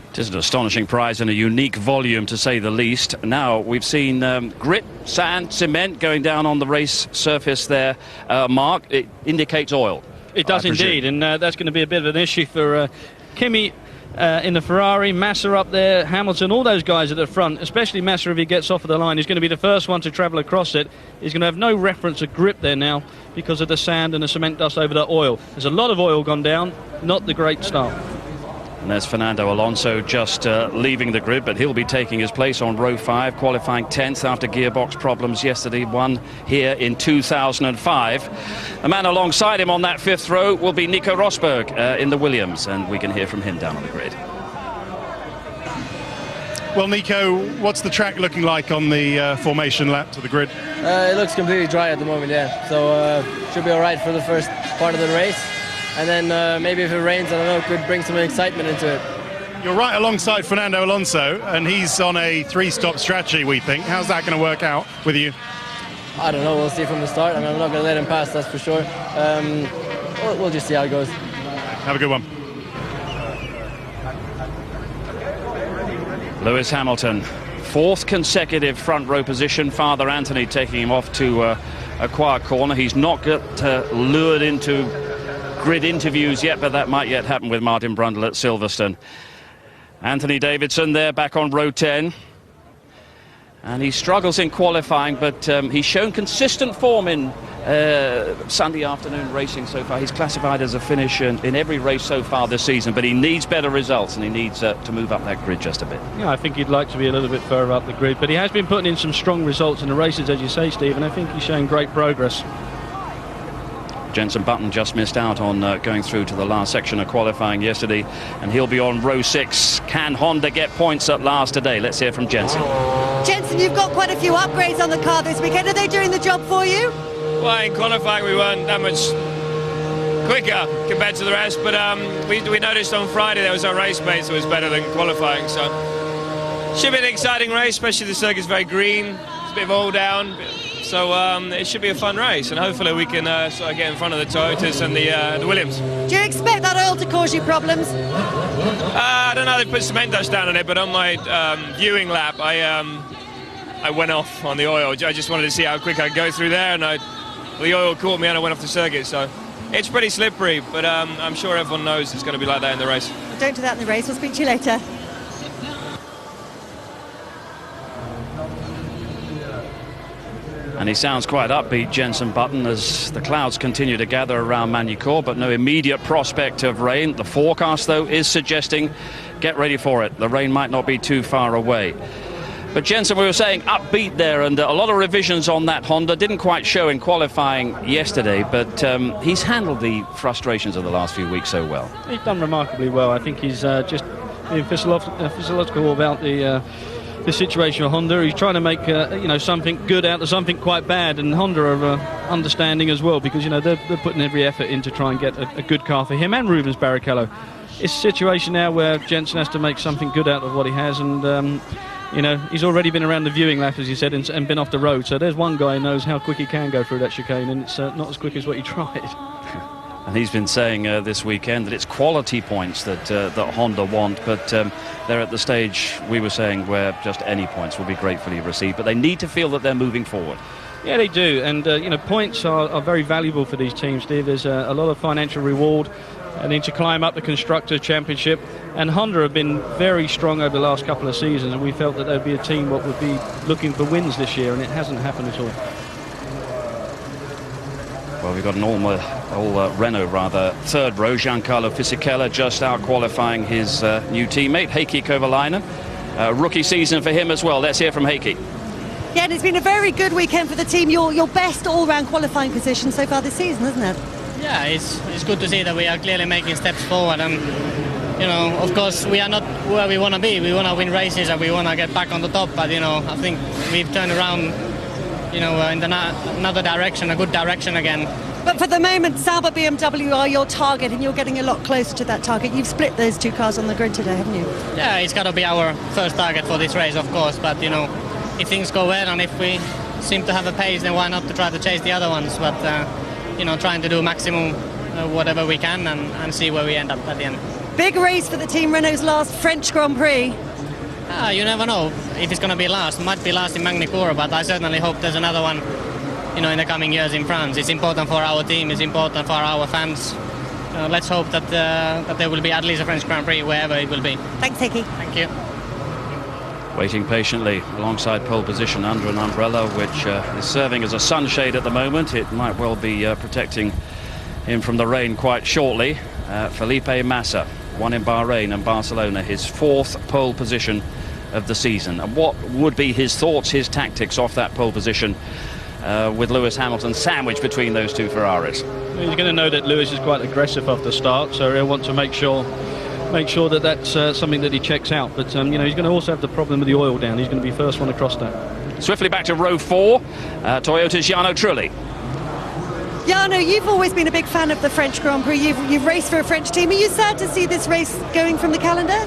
It is an astonishing prize and a unique volume, to say the least. Now, we've seen grit, sand, cement going down on the race surface there. Mark, it indicates oil. It does indeed, and that's going to be a bit of an issue for Kimi in the Ferrari, Massa up there, Hamilton, all those guys at the front, especially Massa if he gets off of the line. He's going to be the first one to travel across it. He's going to have no reference of grip there now because of the sand and the cement dust over the oil. There's a lot of oil gone down, not the great start. And there's Fernando Alonso just leaving the grid, but he'll be taking his place on row 5, qualifying 10th after gearbox problems yesterday, won here in 2005. The man alongside him on that 5th row will be Nico Rosberg in the Williams, and we can hear from him down on the grid. Well, Nico, what's the track looking like on the formation lap to the grid? It looks completely dry at the moment, yeah. So should be all right for the first part of the race. And then maybe if it rains, I don't know, it could bring some excitement into it. You're right alongside Fernando Alonso, and he's on a 3-stop strategy, we think. How's that going to work out with you? I don't know, we'll see from the start. I mean, I'm not going to let him pass, that's for sure. We'll just see how it goes. Have a good one. Lewis Hamilton, 4th consecutive front row position. Father Anthony taking him off to a quiet corner. He's not got lured into grid interviews yet, but that might yet happen with Martin Brundle at Silverstone. Anthony Davidson there back on row 10. And he struggles in qualifying, but he's shown consistent form in Sunday afternoon racing so far. He's classified as a finisher in every race so far this season, but he needs better results, and he needs to move up that grid just a bit. Yeah, I think he'd like to be a little bit further up the grid, but he has been putting in some strong results in the races, as you say, Steve, and I think he's showing great progress. Jenson Button just missed out on going through to the last section of qualifying yesterday, and he'll be on row 6. Can Honda get points at last today? Let's hear from Jenson. Jenson, you've got quite a few upgrades on the car this weekend. Are they doing the job for you? Well, in qualifying we weren't that much quicker compared to the rest, but we noticed on Friday there was our race pace that was better than qualifying, so should be an exciting race, especially the circuit's very green. It's a bit of all down. So it should be a fun race, and hopefully we can sort of get in front of the Toyotas and the Williams. Do you expect that oil to cause you problems? I don't know, they put cement dust down on it, but on my viewing lap I went off on the oil. I just wanted to see how quick I could go through there, and the oil caught me and I went off the circuit. So it's pretty slippery, but I'm sure everyone knows it's going to be like that in the race. Don't do that in the race. We'll speak to you later. And he sounds quite upbeat, Jenson Button, as the clouds continue to gather around Magny-Cours, but no immediate prospect of rain. The forecast, though, is suggesting get ready for it. The rain might not be too far away. But Jenson, we were saying upbeat there, and a lot of revisions on that Honda. Didn't quite show in qualifying yesterday, but he's handled the frustrations of the last few weeks so well. He's done remarkably well. I think he's just being physiological about the the situation of Honda. He's trying to make something good out of something quite bad, and Honda are understanding as well, because they're putting every effort in to try and get a good car for him and Rubens Barrichello. It's a situation now where Jensen has to make something good out of what he has, and he's already been around the viewing lap, as you said, and been off the road. So there's one guy who knows how quick he can go through that chicane, and it's not as quick as what he tried. And he's been saying this weekend that it's quality points that Honda want, but they're at the stage, we were saying, where just any points will be gratefully received. But they need to feel that they're moving forward. Yeah, they do. And, points are very valuable for these teams, Steve. There's a lot of financial reward. And then to climb up the Constructors' Championship. And Honda have been very strong over the last couple of seasons, and we felt that they'd be a team that would be looking for wins this year, and it hasn't happened at all. Well, we've got an all Renault third row. Giancarlo Fisichella just out qualifying his new teammate, Heikki Kovalainen. Rookie season for him as well. Let's hear from Heikki. Yeah, and it's been a very good weekend for the team. Your best all-round qualifying position so far this season, isn't it? Yeah, it's good to see that we are clearly making steps forward, and of course we are not where we want to be. We want to win races and we want to get back on the top, but I think we've turned around in another direction, a good direction again. But for the moment, Sauber BMW are your target, and you're getting a lot closer to that target. You've split those two cars on the grid today, haven't you? Yeah, it's got to be our first target for this race, of course, but if things go well and if we seem to have a pace, then why not to try to chase the other ones, but trying to do maximum whatever we can and see where we end up at the end. Big race for the Team Renault's last French Grand Prix. You never know if it's going to be last. It might be last in Magny-Cours, but I certainly hope there's another one in the coming years in France. It's important for our team, it's important for our fans. Let's hope that there will be at least a French Grand Prix wherever it will be. Thanks, Heikki. Thank you. Waiting patiently alongside pole position under an umbrella, which is serving as a sunshade at the moment. It might well be protecting him from the rain quite shortly. Felipe Massa won in Bahrain and Barcelona, his fourth pole position of the season. And what would be his thoughts, his tactics off that pole position with Lewis Hamilton sandwiched between those two Ferraris? He's going to know that Lewis is quite aggressive off the start, so he'll want to make sure that that's something that he checks out. But he's going to also have the problem with the oil down. He's going to be first one across that. Swiftly back to row 4, Toyota's Jarno Trulli. Jarno, you've always been a big fan of the French Grand Prix. You've raced for a French team. Are you sad to see this race going from the calendar?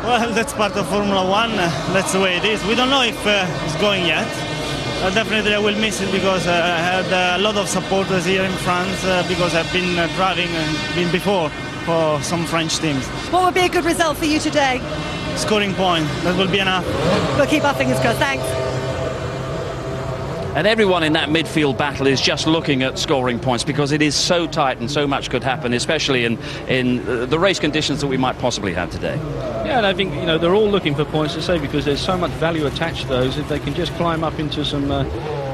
Well, that's part of Formula One. That's the way it is. We don't know if it's going yet. Definitely I will miss it, because I had a lot of supporters here in France, because I've been driving and been before for some French teams. What would be a good result for you today? Scoring point. That will be enough. We'll keep our fingers crossed. Thanks. And everyone in that midfield battle is just looking at scoring points, because it is so tight and so much could happen, especially in the race conditions that we might possibly have today. Yeah, and I think they're all looking for points to say, because there's so much value attached to those. If they can just climb up into some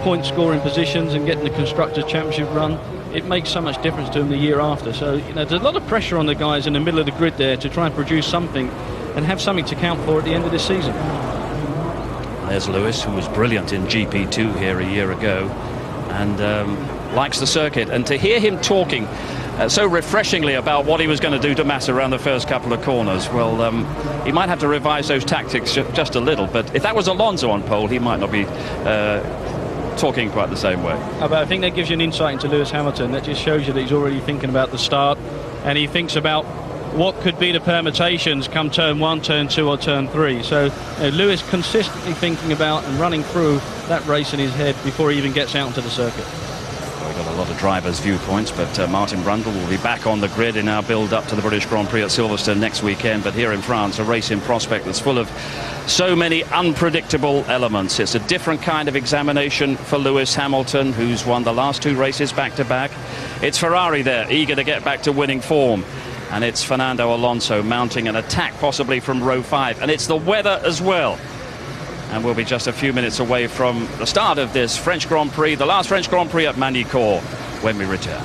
point scoring positions and get in the Constructors' Championship run, it makes so much difference to them the year after. So there's a lot of pressure on the guys in the middle of the grid there to try and produce something and have something to count for at the end of this season. There's Lewis, who was brilliant in GP2 here a year ago and likes the circuit. And to hear him talking so refreshingly about what he was going to do to Massa around the first couple of corners, well, he might have to revise those tactics just a little. But if that was Alonso on pole, he might not be talking quite the same way. But I think that gives you an insight into Lewis Hamilton. That just shows you that he's already thinking about the start, and he thinks about what could be the permutations come turn 1, turn 2 or turn 3. So Lewis consistently thinking about and running through that race in his head before he even gets out onto the circuit. Well, we've got a lot of drivers' viewpoints, but Martin Brundle will be back on the grid in our build-up to the British Grand Prix at Silverstone next weekend. But here in France, a race in prospect that's full of so many unpredictable elements. It's a different kind of examination for Lewis Hamilton, who's won the last 2 races back-to-back. It's Ferrari there, eager to get back to winning form. And it's Fernando Alonso mounting an attack possibly from row 5. And it's the weather as well. And we'll be just a few minutes away from the start of this French Grand Prix, the last French Grand Prix at Magny-Cours, when we return.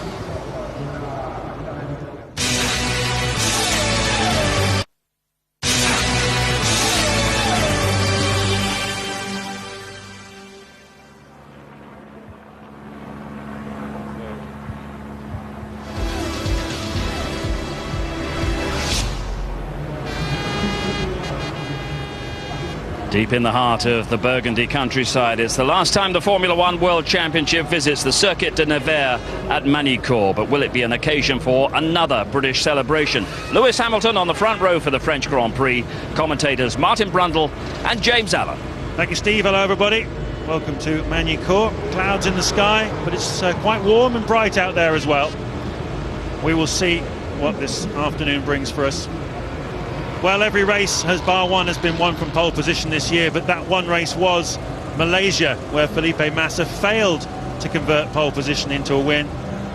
Deep in the heart of the Burgundy countryside, it's the last time the Formula One World Championship visits the Circuit de Nevers at Magny-Cours. But will it be an occasion for another British celebration? Lewis Hamilton on the front row for the French Grand Prix. Commentators Martin Brundle and James Allen. Thank you, Steve. Hello, everybody. Welcome to Magny-Cours. Clouds in the sky, but it's quite warm and bright out there as well. We will see what this afternoon brings for us. Well, every race bar one has been won from pole position this year, but that one race was Malaysia, where Felipe Massa failed to convert pole position into a win.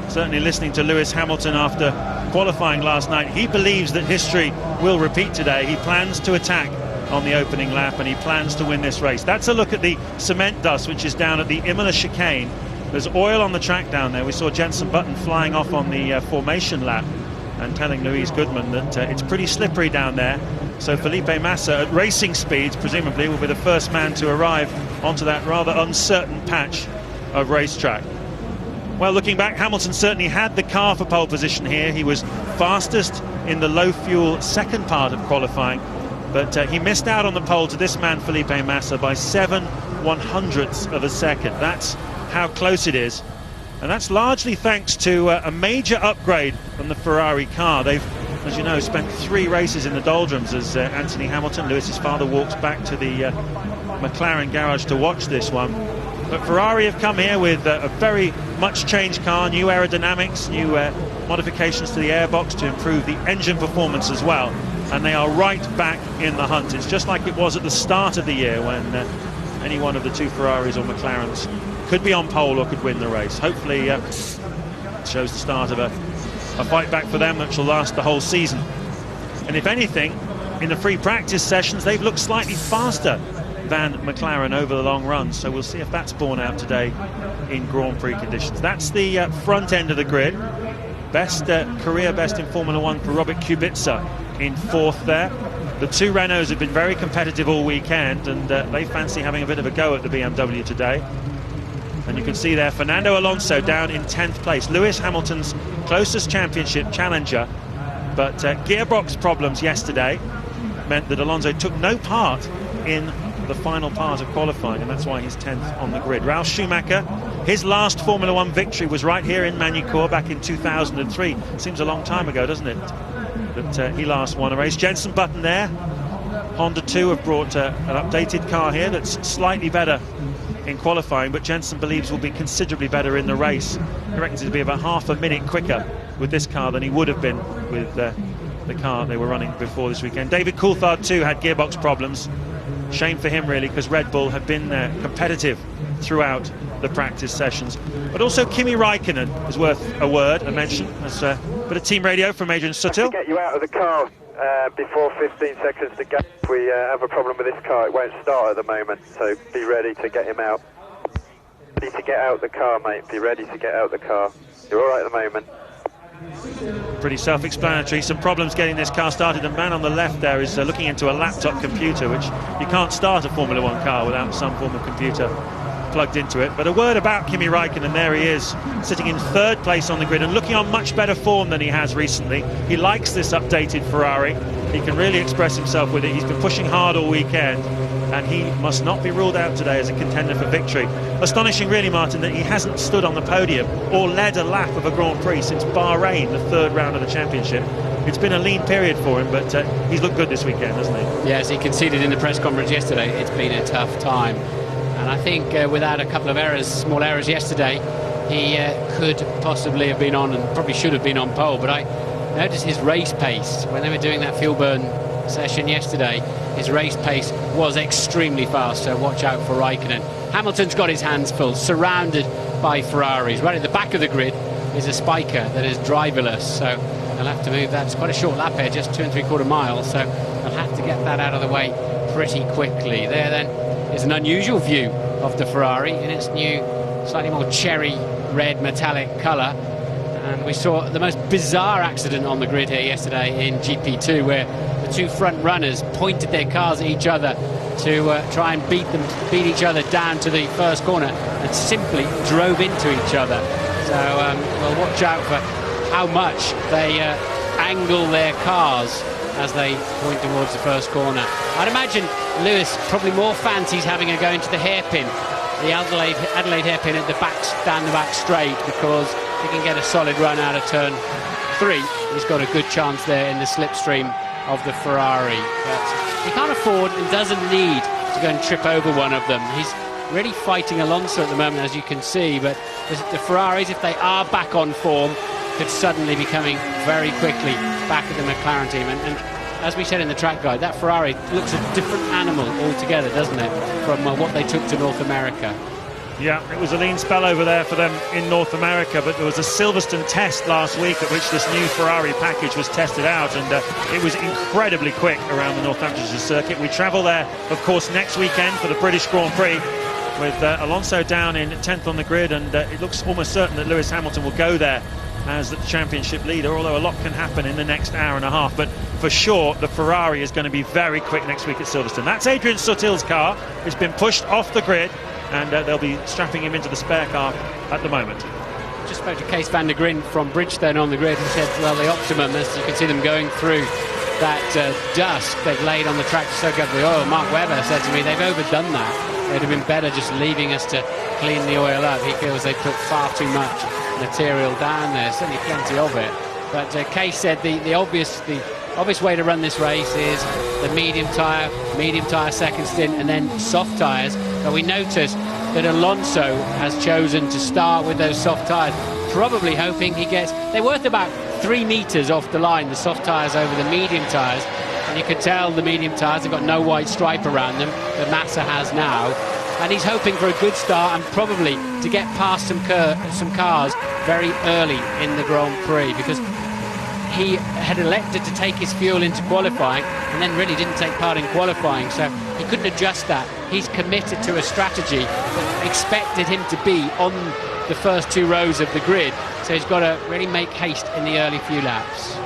Certainly listening to Lewis Hamilton after qualifying last night, he believes that history will repeat today. He plans to attack on the opening lap and he plans to win this race. That's a look at the cement dust which is down at the Imola chicane. There's oil on the track down there. We saw Jenson Button flying off on the formation lap and telling Louise Goodman that it's pretty slippery down there. So Felipe Massa at racing speeds presumably will be the first man to arrive onto that rather uncertain patch of racetrack. Well, looking back, Hamilton certainly had the car for pole position here. He was fastest in the low fuel second part of qualifying, but he missed out on the pole to this man Felipe Massa by 7/100ths of a second. That's how close it is. And that's largely thanks to a major upgrade from the Ferrari car. They've, as you know, spent 3 races in the doldrums as Anthony Hamilton, Lewis's father, walks back to the McLaren garage to watch this one. But Ferrari have come here with a very much changed car, new aerodynamics, new modifications to the airbox to improve the engine performance as well. And they are right back in the hunt. It's just like it was at the start of the year when any one of the 2 Ferraris or McLarens could be on pole or could win the race. Hopefully it shows the start of a fight back for them which will last the whole season. And if anything, in the free practice sessions they've looked slightly faster than McLaren over the long run, so we'll see if that's borne out today in Grand Prix conditions. That's the front end of the grid. Career best in Formula One for Robert Kubica in 4th there. The 2 Renaults have been very competitive all weekend, and they fancy having a bit of a go at the BMW today. And you can see there Fernando Alonso down in 10th place, Lewis Hamilton's closest championship challenger. But gearbox problems yesterday meant that Alonso took no part in the final part of qualifying, and that's why he's 10th on the grid. Ralf Schumacher, his last Formula One victory was right here in Magny-Cours back in 2003. Seems a long time ago, doesn't it? But he last won a race. Jenson Button there. Honda 2 have brought an updated car here that's slightly better in qualifying, but Jenson believes will be considerably better in the race. He reckons it'll be about half a minute quicker with this car than he would have been with the car they were running before this weekend. David Coulthard too had gearbox problems. Shame for him really, because Red Bull have been competitive throughout the practice sessions. But also Kimi Raikkonen is worth a mention. There's a bit of team radio from Adrian Sutil. To get you out of the car before 15 seconds to go. If we have a problem with this car, it won't start at the moment, so be ready to get him out. Ready to get out the car, mate. Be ready to get out the car. You're all right at the moment. Pretty self-explanatory. Some problems getting this car started. The man on the left there is looking into a laptop computer, which you can't start a Formula One car without some form of computer plugged into it. But a word about Kimi Raikkonen. There he is, sitting in 3rd place on the grid and looking on much better form than he has recently. He likes this updated Ferrari. He can really express himself with it. He's been pushing hard all weekend, and he must not be ruled out today as a contender for victory. Astonishing really, Martin, that he hasn't stood on the podium or led a lap of a Grand Prix since Bahrain, the 3rd round of the championship. It's been a lean period for him, but he's looked good this weekend, hasn't he? Yes, he conceded in the press conference yesterday. It's been a tough time. And I think without a couple of small errors yesterday, he could possibly have been on, and probably should have been on pole. But I noticed his race pace when they were doing that fuel burn session yesterday. His race pace was extremely fast, so watch out for Raikkonen. Hamilton's got his hands full, surrounded by Ferraris. Right at the back of the grid is a spiker that is driverless, so they'll have to move that. It's quite a short lap here, just 2 3/4 miles, so they'll have to get that out of the way pretty quickly. There then is an unusual view of the Ferrari in its new, slightly more cherry red metallic colour. And we saw the most bizarre accident on the grid here yesterday in GP2, where the 2 front runners pointed their cars at each other to try and beat each other down to the first corner, and simply drove into each other. So we'll watch out for how much they angle their cars as they point towards the first corner. I'd imagine Lewis probably more fancies having a go into the hairpin, the Adelaide hairpin at the back, down the back straight, because he can get a solid run out of turn 3. He's got a good chance there in the slipstream of the Ferrari. But he can't afford and doesn't need to go and trip over one of them. He's really fighting Alonso at the moment, as you can see, but the Ferraris, if they are back on form, could suddenly be coming very quickly back at the McLaren team. And as we said in the track guide, that Ferrari looks a different animal altogether, doesn't it, from what they took to North America. Yeah, it was a lean spell over there for them in North America, but there was a Silverstone test last week at which this new Ferrari package was tested out, and it was incredibly quick around the Northamptonshire circuit. We travel there, of course, next weekend for the British Grand Prix, with Alonso down in 10th on the grid, and it looks almost certain that Lewis Hamilton will go there as the championship leader, although a lot can happen in the next hour and a half. But for sure, the Ferrari is going to be very quick next week at Silverstone. That's Adrian Sutil's car. It's been pushed off the grid, and they'll be strapping him into the spare car at the moment. Just spoke to Kees van der Grin from Bridgestone on the grid, and said, well, the Optimum, as you can see them going through that dust they've laid on the track to soak up the oil. Mark Webber said to me, they've overdone that. It'd have been better just leaving us to clean the oil up. He feels they put far too much material down there, certainly plenty of it. But Kees said the obvious way to run this race is the medium tyre second stint, and then soft tyres. But we noticed that Alonso has chosen to start with those soft tyres, probably hoping they're worth about 3 metres off the line, the soft tyres over the medium tyres. And you can tell the medium tyres have got no white stripe around them that Massa has now. And he's hoping for a good start and probably to get past some cars very early in the Grand Prix, because he had elected to take his fuel into qualifying and then really didn't take part in qualifying, so he couldn't adjust that. He's committed to a strategy that expected him to be on the first 2 rows of the grid, so he's got to really make haste in the early few laps.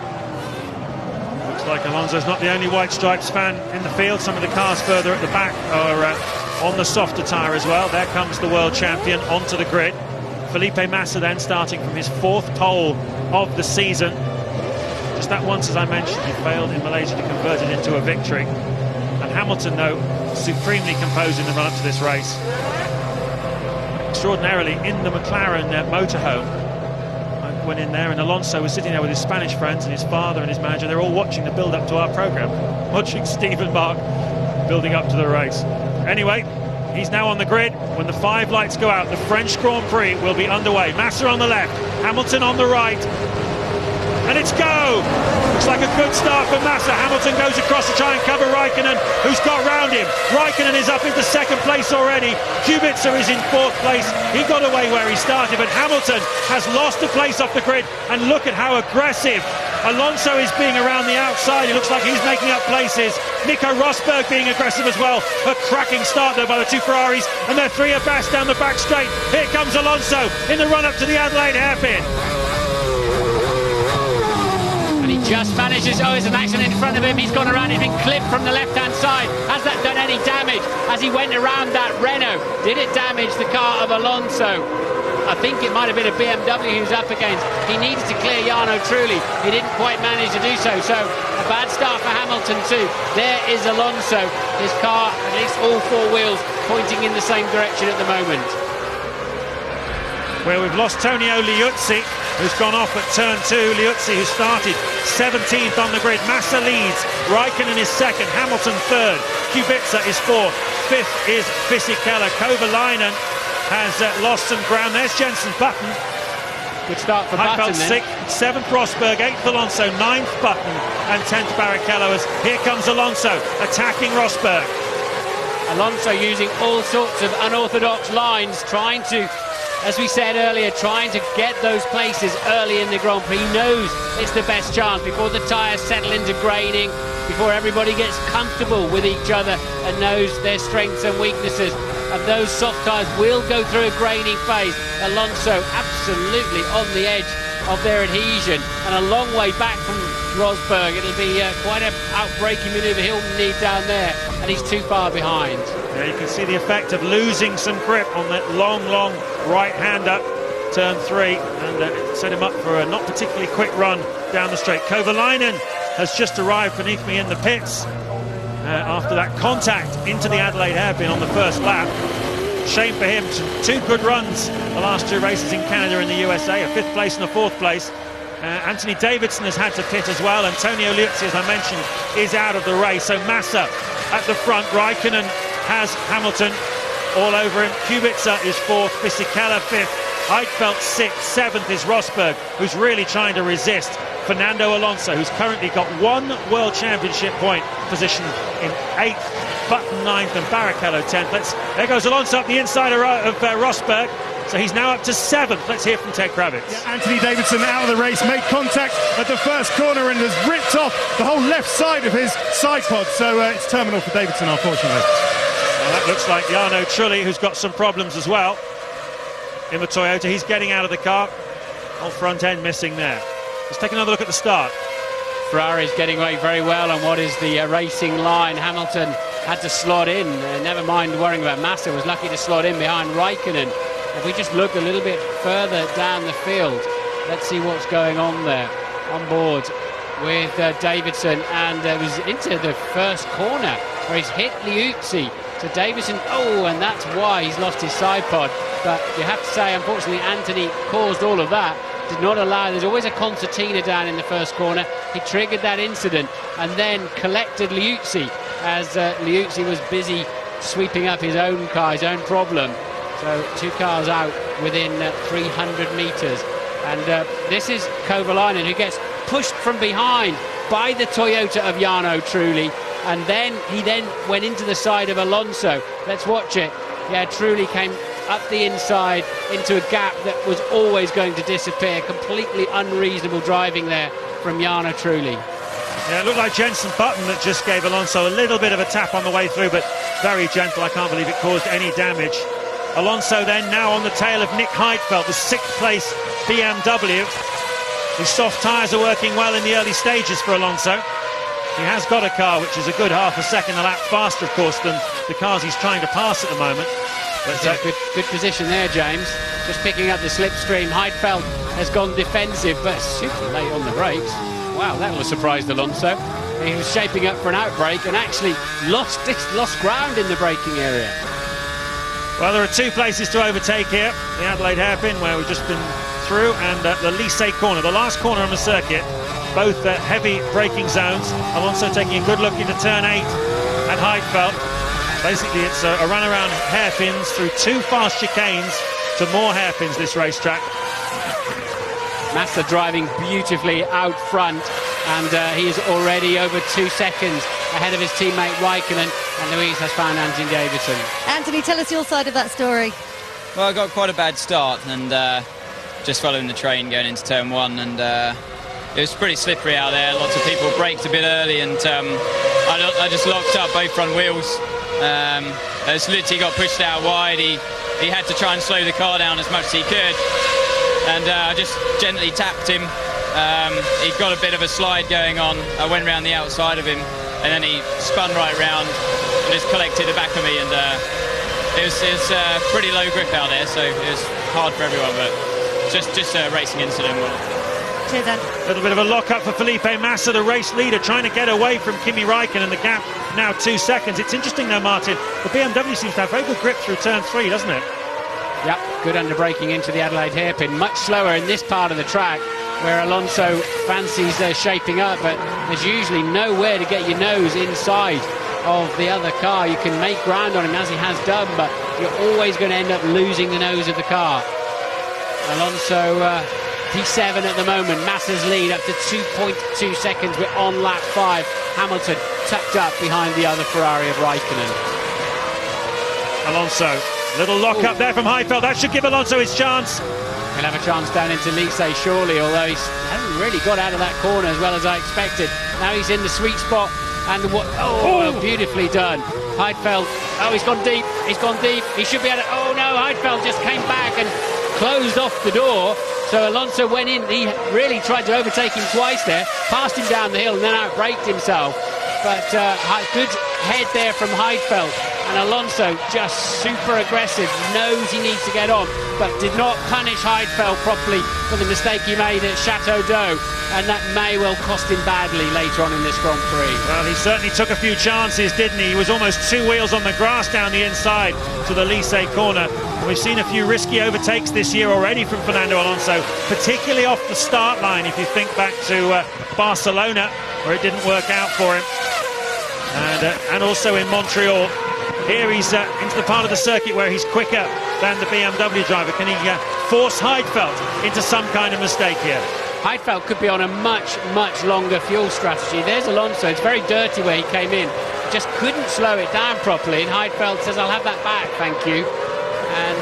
Looks like Alonso's not the only White Stripes fan in the field. Some of the cars further at the back are on the softer tyre as well. There comes the world champion onto the grid. Felipe Massa then starting from his 4th pole of the season. Just that once, as I mentioned, he failed in Malaysia to convert it into a victory. And Hamilton, though, supremely composed in the run-up to this race. Extraordinarily, in the McLaren motorhome, I went in there, and Alonso was sitting there with his Spanish friends and his father and his manager. They're all watching the build-up to our programme, watching Stephen Mark building up to the race. Anyway, he's now on the grid. When the 5 lights go out, the French Grand Prix will be underway. Massa on the left, Hamilton on the right. And it's go! Looks like a good start for Massa. Hamilton goes across to try and cover Raikkonen, who's got round him. Raikkonen is up into 2nd place already. Kubica is in 4th place. He got away where he started, but Hamilton has lost a place off the grid. And look at how aggressive Alonso is being around the outside. It looks like he's making up places. Nico Rosberg being aggressive as well. A cracking start though by the 2 Ferraris, and their 3 abreast down the back straight. Here comes Alonso in the run-up to the Adelaide hairpin. And he just manages, there's an accident in front of him, he's gone around, he's been clipped from the left-hand side. Has that done any damage as he went around that Renault? Did it damage the car of Alonso? I think it might have been a BMW he was up against. He needed to clear Jarno Trulli. He didn't quite manage to do so. So a bad start for Hamilton too. There is Alonso. His car, at least all 4 wheels, pointing in the same direction at the moment. Where we've lost Tonio Liuzzi, who's gone off at turn 2. Liuzzi, who started 17th on the grid. Massa leads. Raikkonen is 2nd. Hamilton 3rd. Kubica is 4th. 5th is Fisichella. Kovalainen has lost some ground. There's Jenson Button. Good start for Button then. 6th, 7th Rosberg, 8th Alonso, 9th Button, and 10th Barrichello. As here comes Alonso attacking Rosberg. Alonso using all sorts of unorthodox lines, trying to, as we said earlier, trying to get those places early in the Grand Prix. He knows it's the best chance before the tyres settle into graining, before everybody gets comfortable with each other and knows their strengths and weaknesses. And those soft tyres will go through a graining phase. Alonso absolutely on the edge of their adhesion and a long way back from Rosberg. It'll be quite an outbreaking manoeuvre he'll need down there, and he's too far behind. Yeah, you can see the effect of losing some grip on that long right-hander, turn 3, and it set him up for a not particularly quick run down the straight. Kovalainen has just arrived beneath me in the pits. after that contact into the Adelaide hairpin on the first lap. Shame for him. Two good runs the last two races in Canada and the USA, a 5th place and a 4th place. Anthony Davidson has had to pit as well. Antonio Liuzzi, as I mentioned, is out of the race. So Massa at the front. Raikkonen has Hamilton all over him. Kubica is 4th, Fisichella 5th, Heidfeld 6th, 7th is Rosberg, who's really trying to resist Fernando Alonso, who's currently got 1 World Championship point position in 8th, Button 9th and Barrichello 10th. There goes Alonso up the inside of Rosberg. So he's now up to 7th. Let's hear from Ted Kravitz. Yeah, Anthony Davidson out of the race, made contact at the first corner and has ripped off the whole left side of his side pod. So it's terminal for Davidson, unfortunately. Well, that looks like Jarno Trulli, who's got some problems as well in the Toyota. He's getting out of the car. Whole front end missing there. Let's take another look at the start. Ferrari's getting away very well on what is the racing line. Hamilton had to slot in. Never mind worrying about Massa, was lucky to slot in behind Raikkonen. If we just look a little bit further down the field, let's see what's going on there. On board with Davidson, and it was into the first corner where he's hit Liuzzi. So Davidson, and that's why he's lost his side pod. But you have to say, unfortunately, Anthony caused all of that. Did not allow, there's always a concertina down in the first corner. He triggered that incident and then collected Liuzzi as Liuzzi was busy sweeping up his own car, his own problem. So 2 cars out within 300 metres. And this is Kovalainen, who gets pushed from behind by the Toyota of Jarno Trulli. And then he went into the side of Alonso. Let's watch it. Yeah, Trulli came up the inside into a gap that was always going to disappear. Completely unreasonable driving there from Jarno Trulli. Yeah, it looked like Jenson Button that just gave Alonso a little bit of a tap on the way through, but very gentle. I can't believe it caused any damage. Alonso then now on the tail of Nick Heidfeld, the 6th place BMW. His soft tyres are working well in the early stages for Alonso. He has got a car which is a good half a second a lap faster, of course, than the cars he's trying to pass at the moment. But good position there, James. Just picking up the slipstream. Heidfeld has gone defensive, but super late on the brakes. Wow, that was surprised Alonso. He was shaping up for an outbreak and actually lost ground in the braking area. Well, there are 2 places to overtake here. The Adelaide hairpin, where we've just been through, and the Lycée corner, the last corner on the circuit. Both heavy braking zones. Alonso taking a good look into turn 8 at Heidfeld. Basically, it's a run around hairpins through 2 fast chicanes to more hairpins this racetrack. Massa driving beautifully out front, and he is already over 2 seconds ahead of his teammate Raikkonen, and Louise has found Anthony Davidson. Anthony, tell us your side of that story. Well, I got quite a bad start, and just following the train going into turn 1, and it was pretty slippery out there. Lots of people braked a bit early, and I just locked up both front wheels. As Liuzzi got pushed out wide, he had to try and slow the car down as much as he could, and I just gently tapped him. He got a bit of a slide going on. I went around the outside of him, and then he spun right round and just collected the back of me, and it was pretty low grip out there, so it was hard for everyone, but just a racing incident. Cheers, Dan. A little bit of a lock-up for Felipe Massa, the race leader, trying to get away from Kimi Raikkonen. The gap now 2 seconds. It's interesting, though, Martin, the BMW seems to have very good grip through turn 3, doesn't it? Yep, good under braking into the Adelaide hairpin. Much slower in this part of the track, where Alonso fancies shaping up, but there's usually nowhere to get your nose inside of the other car. You can make ground on him, as he has done, but you're always going to end up losing the nose of the car. Alonso P7 at the moment. Massa's lead up to 2.2 seconds. We're on lap 5. Hamilton tucked up behind the other Ferrari of Raikkonen. Alonso, little lock up there from Heidfeld. That should give Alonso his chance. He'll have a chance down into Lycée, surely, although he hasn't really got out of that corner as well as I expected. Now he's in the sweet spot, and beautifully done. Heidfeld, he's gone deep. He should be able to, Heidfeld just came back and closed off the door. So Alonso went in. He really tried to overtake him twice there, passed him down the hill and then outbraked himself. But good head there from Heidfeld. And Alonso just super aggressive, knows he needs to get on, but did not punish Heidfeld properly for the mistake he made at Chateau d'Eau, and that may well cost him badly later on in this Grand Prix. Well, he certainly took a few chances, didn't he? He was almost 2 wheels on the grass down the inside to the Lycée corner. And we've seen a few risky overtakes this year already from Fernando Alonso, particularly off the start line, if you think back to Barcelona, where it didn't work out for him. And also in Montreal. Here he's into the part of the circuit where he's quicker than the BMW driver. Can he force Heidfeld into some kind of mistake here? Heidfeld could be on a much, much longer fuel strategy. There's Alonso. It's very dirty where he came in. Just couldn't slow it down properly. And Heidfeld says, I'll have that back, thank you. And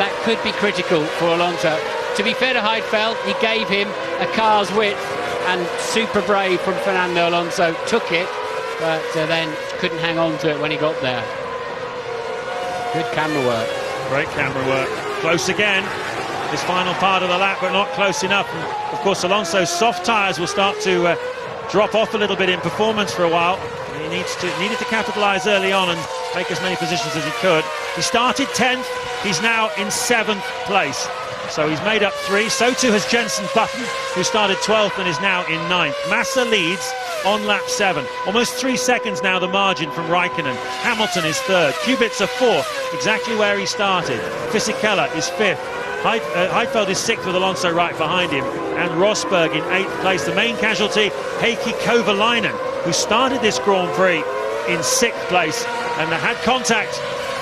that could be critical for Alonso. To be fair to Heidfeld, he gave him a car's width, and super brave from Fernando Alonso, took it, but then couldn't hang on to it when he got there. Good camera work. Great camera work. Close again. This final part of the lap, but not close enough. And of course, Alonso's soft tyres will start to drop off a little bit in performance for a while. He needed to capitalise early on and make as many positions as he could. He started 10th. He's now in 7th place. So he's made up 3. So too has Jenson Button, who started 12th and is now in 9th. Massa leads on lap 7. Almost 3 seconds now the margin from Raikkonen. Hamilton is 3rd. Kubica 4th, exactly where he started. Fisichella is 5th. Heidfeld is 6th with Alonso right behind him. And Rosberg in 8th place. The main casualty, Heikki Kovalainen, who started this Grand Prix in 6th place and had contact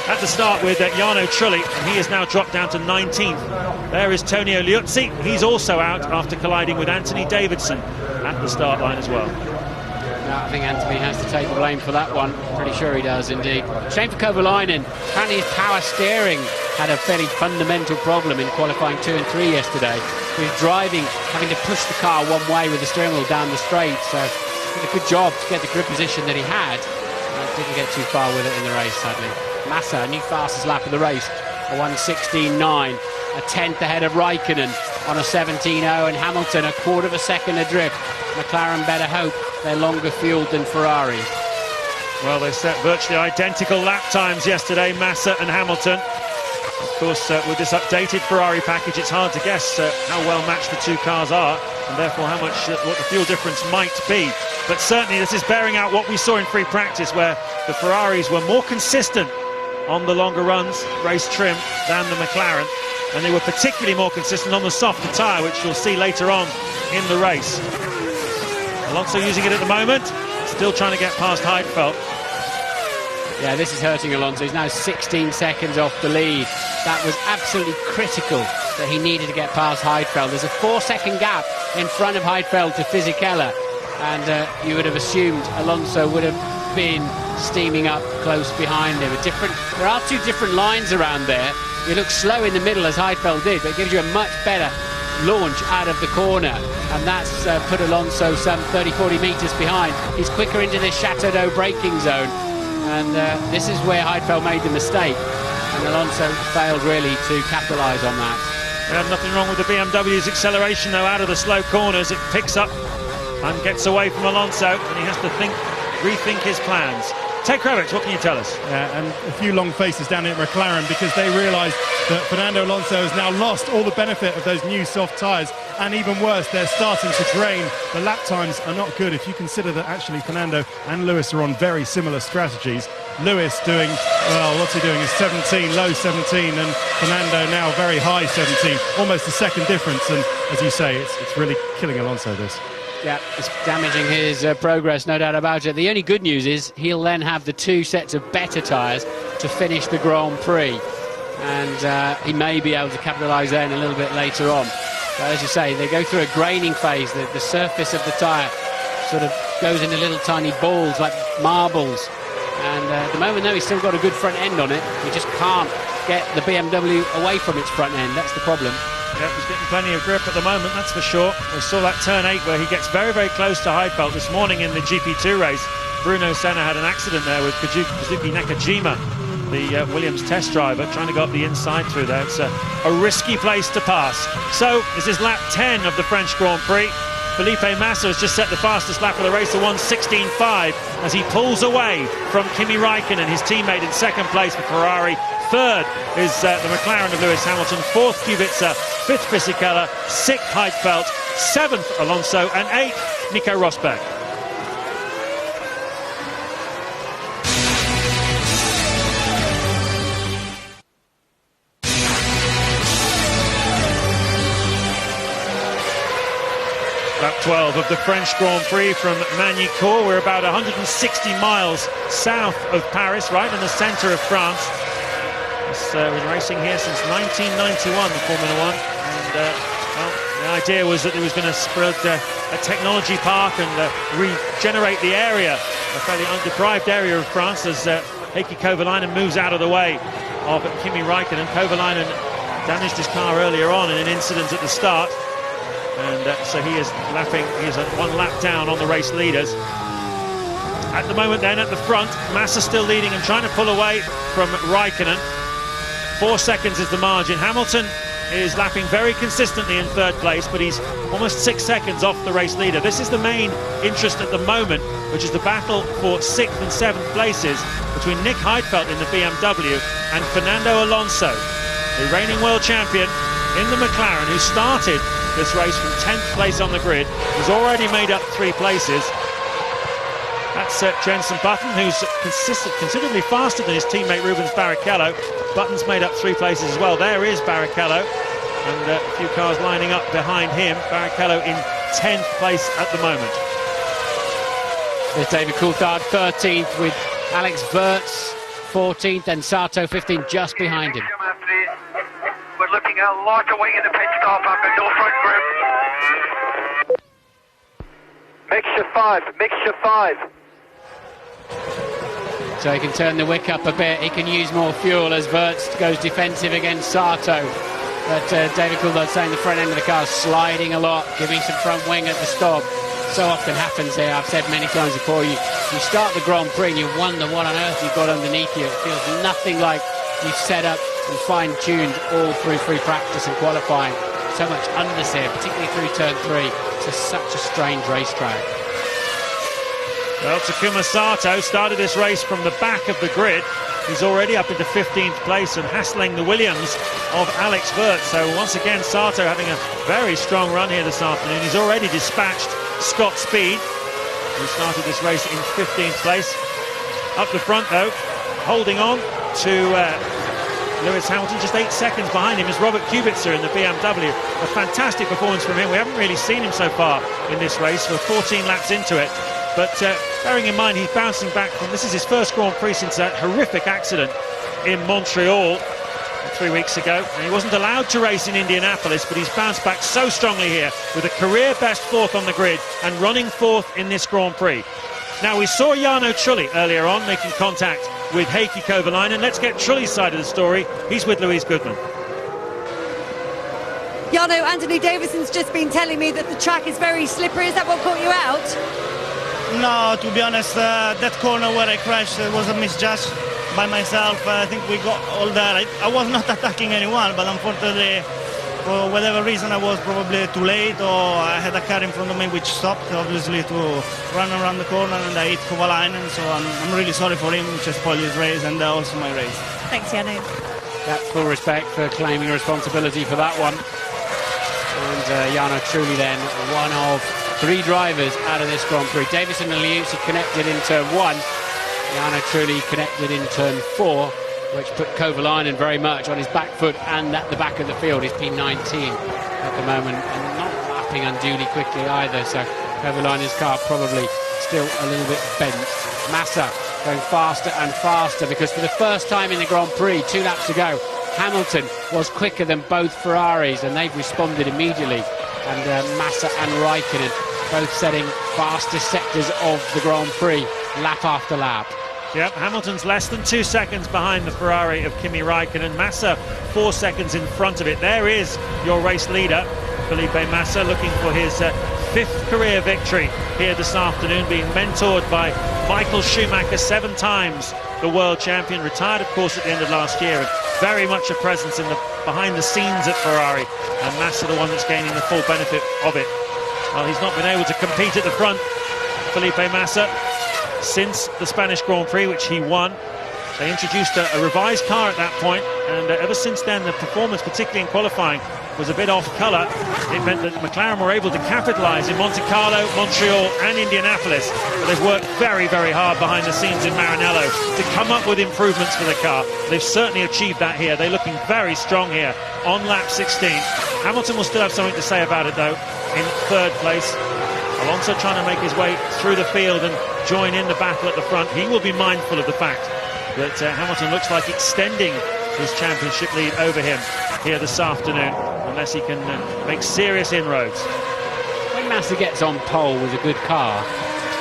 at the start with Jarno Trulli, and he has now dropped down to 19th. There is Tonio Liuzzi. He's also out after colliding with Anthony Davidson at the start line as well. No, I think Anthony has to take the blame for that one. Pretty sure he does indeed. Shame for Kovalainen. Apparently his power steering had a fairly fundamental problem in qualifying 2 and 3 yesterday. He was driving, having to push the car one way with the steering wheel down the straight, so he did a good job to get the grip position that he had. Didn't get too far with it in the race, sadly. Massa, new fastest lap of the race, a 1:16.9, a 10th ahead of Raikkonen on a 17.0, and Hamilton a quarter of a second adrift. McLaren better hope they're longer fueled than Ferrari. Well, they set virtually identical lap times yesterday, Massa and Hamilton. Of course, with this updated Ferrari package, it's hard to guess how well matched the two cars are, and therefore how much what the fuel difference might be. But certainly this is bearing out what we saw in free practice, where the Ferraris were more consistent on the longer runs, race trim, than the McLaren, and they were particularly more consistent on the softer tyre, which you'll see later on in the race. Alonso using it at the moment, still trying to get past Heidfeld. Yeah, this is hurting Alonso. He's now 16 seconds off the lead. That was absolutely critical that he needed to get past Heidfeld. There's a 4-second gap in front of Heidfeld to Fisichella, and you would have assumed Alonso would have been steaming up close behind him. There are 2 different lines around there. He looks slow in the middle, as Heidfeld did, but it gives you a much better launch out of the corner, and that's put Alonso some 30-40 metres behind. He's quicker into this Chateau d'Eau braking zone, and this is where Heidfeld made the mistake, and Alonso failed really to capitalise on that. Nothing wrong with the BMW's acceleration though out of the slow corners. It picks up and gets away from Alonso, and he has to rethink his plans. Ted Kravitz, what can you tell us? And a few long faces down at McLaren, because they realise that Fernando Alonso has now lost all the benefit of those new soft tyres, and even worse, they're starting to drain. The lap times are not good if you consider that actually Fernando and Lewis are on very similar strategies. Lewis doing, well, what's he doing? Is 17, low 17, and Fernando now very high 17, almost a second difference, and as you say, it's really killing Alonso, this. Yeah, it's damaging his progress, no doubt about it. The only good news is he'll then have the 2 sets of better tyres to finish the Grand Prix, and he may be able to capitalise then a little bit later on. But as you say, they go through a graining phase. The surface of the tyre sort of goes into little tiny balls like marbles, and at the moment though, he's still got a good front end on it. He just can't get the BMW away from its front end. That's the problem. Yeah, he's getting plenty of grip at the moment, that's for sure. We saw that turn 8 where he gets very, very close to Heidfeld this morning in the GP2 race. Bruno Senna had an accident there with Kazuki Nakajima, the Williams test driver, trying to go up the inside through there. It's a risky place to pass. So this is lap 10 of the French Grand Prix. Felipe Massa has just set the fastest lap of the race, a 1:16.5, as he pulls away from Kimi Räikkönen, his teammate, in second place for Ferrari. Third is the McLaren of Lewis Hamilton. Fourth, Kubica. Fifth, Fisichella. Sixth, Heidfeld. Seventh, Alonso. And eighth, Nico Rosberg. Lap 12 of the French Grand Prix from Magny-Cours. We're about 160 miles south of Paris, right in the centre of France. It's been racing here since 1991, the Formula One. And well, the idea was that it was going to spread a technology park and regenerate the area, a fairly undeprived area of France, as Heikki Kovalainen moves out of the way of Kimi Räikkönen. Kovalainen damaged his car earlier on in an incident at the start. And so he is lapping, he is 1 lap down on the race leaders. At the moment then, at the front, Massa still leading and trying to pull away from Räikkönen. 4 seconds is the margin. Hamilton is lapping very consistently in third place, but he's almost 6 seconds off the race leader. This is the main interest at the moment, which is the battle for 6th and 7th places between Nick Heidfeld in the BMW and Fernando Alonso, the reigning world champion in the McLaren, who started this race from 10th place on the grid. He's already made up 3 places. That's Jenson Button, who's considerably faster than his teammate Rubens Barrichello. Button's made up 3 places as well. There is Barrichello, and a few cars lining up behind him. Barrichello in 10th place at the moment. There's David Coulthard 13th with Alex Wirtz 14th and Sato 15th just behind him. We're looking at a lot of weight in the pit stop up and no front group. Mixture 5. So he can turn the wick up a bit, he can use more fuel as Wirtz goes defensive against Sato. But David Coulthard saying the front end of the car is sliding a lot, giving some front wing at the stop. So often happens here, I've said many times before, you start the Grand Prix and you wonder what on earth you've got underneath you. It feels nothing like you've set up and fine-tuned all through free practice and qualifying. So much understeer, particularly through turn 3. It's just such a strange racetrack. Well, Takuma Sato started this race from the back of the grid. He's already up into 15th place and hassling the Williams of Alex Wirtz. So once again, Sato having a very strong run here this afternoon. He's already dispatched Scott Speed, who started this race in 15th place. Up the front, though, holding on to Lewis Hamilton, just 8 seconds behind him is Robert Kubica in the BMW. A fantastic performance from him. We haven't really seen him so far in this race. We're 14 laps into it. But bearing in mind he's bouncing back from, this is his first Grand Prix since that horrific accident in Montreal 3 weeks ago. And he wasn't allowed to race in Indianapolis, but he's bounced back so strongly here with a career best 4th on the grid and running 4th in this Grand Prix. Now, we saw Jarno Trulli earlier on making contact with Heikki Kovalainen. Let's get Trulli's side of the story. He's with Louise Goodman. Jarno, Anthony Davison's just been telling me that the track is very slippery. Is that what caught you out? No, to be honest, that corner where I crashed was a misjudge by myself. I think we got all that. I was not attacking anyone, but unfortunately, for whatever reason, I was probably too late, or I had a car in front of me which stopped, obviously, to run around the corner, and I hit Kovalainen, so I'm really sorry for him, which has spoiled his race and also my race. Thanks, Jarno. That's full respect for claiming responsibility for that one. And Jarno Trulli then, one of 3 drivers out of this Grand Prix. Davison and Liuzzi connected in turn 1. Jarno Trulli connected in turn 4, which put Kovalainen very much on his back foot and at the back of the field. He's P19 at the moment and not lapping unduly quickly either. So Kovalainen's car probably still a little bit bent. Massa going faster and faster because for the first time in the Grand Prix 2 laps ago, Hamilton was quicker than both Ferraris and they've responded immediately. And Massa and Räikkönen both setting fastest sectors of the Grand Prix lap after lap. Yep, Hamilton's less than 2 seconds behind the Ferrari of Kimi Räikkönen. Massa 4 seconds in front of it. There is your race leader, Felipe Massa, looking for his 5th career victory here this afternoon, being mentored by Michael Schumacher, 7 times the world champion, retired of course at the end of last year, and very much a presence in the behind the scenes at Ferrari, and Massa the one that's gaining the full benefit of it. Well, he's not been able to compete at the front, Felipe Massa, since the Spanish Grand Prix, which he won. They introduced a revised car at that point, and ever since then the performance, particularly in qualifying, was a bit off colour. It meant that McLaren were able to capitalise in Monte Carlo, Montreal and Indianapolis, but they've worked very, very hard behind the scenes in Maranello to come up with improvements for the car. They've certainly achieved that here. They're looking very strong here on lap 16. Hamilton will still have something to say about it though, in third place. Alonso trying to make his way through the field and join in the battle at the front. He will be mindful of the fact that Hamilton looks like extending his championship lead over him here this afternoon, unless he can make serious inroads. When Massa gets on pole with a good car,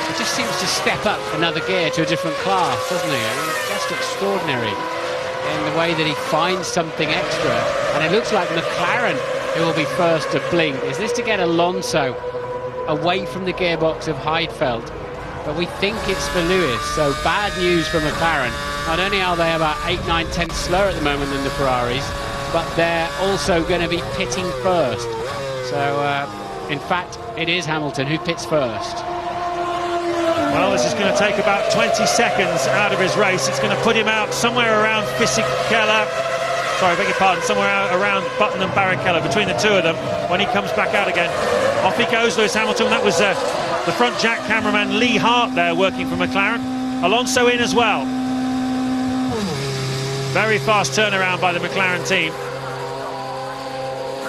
he just seems to step up another gear to a different class, doesn't he? I mean, it's just extraordinary in the way that he finds something extra. And it looks like McLaren, who will be first to blink. Is this to get Alonso away from the gearbox of Heidfeld? But we think it's for Lewis, so bad news for McLaren. Not only are they about 8, 9 tenths slower at the moment than the Ferraris, but they're also going to be pitting first. So, in fact, it is Hamilton who pits first. Well, this is going to take about 20 seconds out of his race. It's going to put him out somewhere around Fisichella. Sorry, I beg your pardon, somewhere around Button and Barrichello, between the two of them, when he comes back out again. Off he goes, Lewis Hamilton. That was the front jack cameraman Lee Hart there working for McLaren. Alonso in as well. Very fast turnaround by the McLaren team.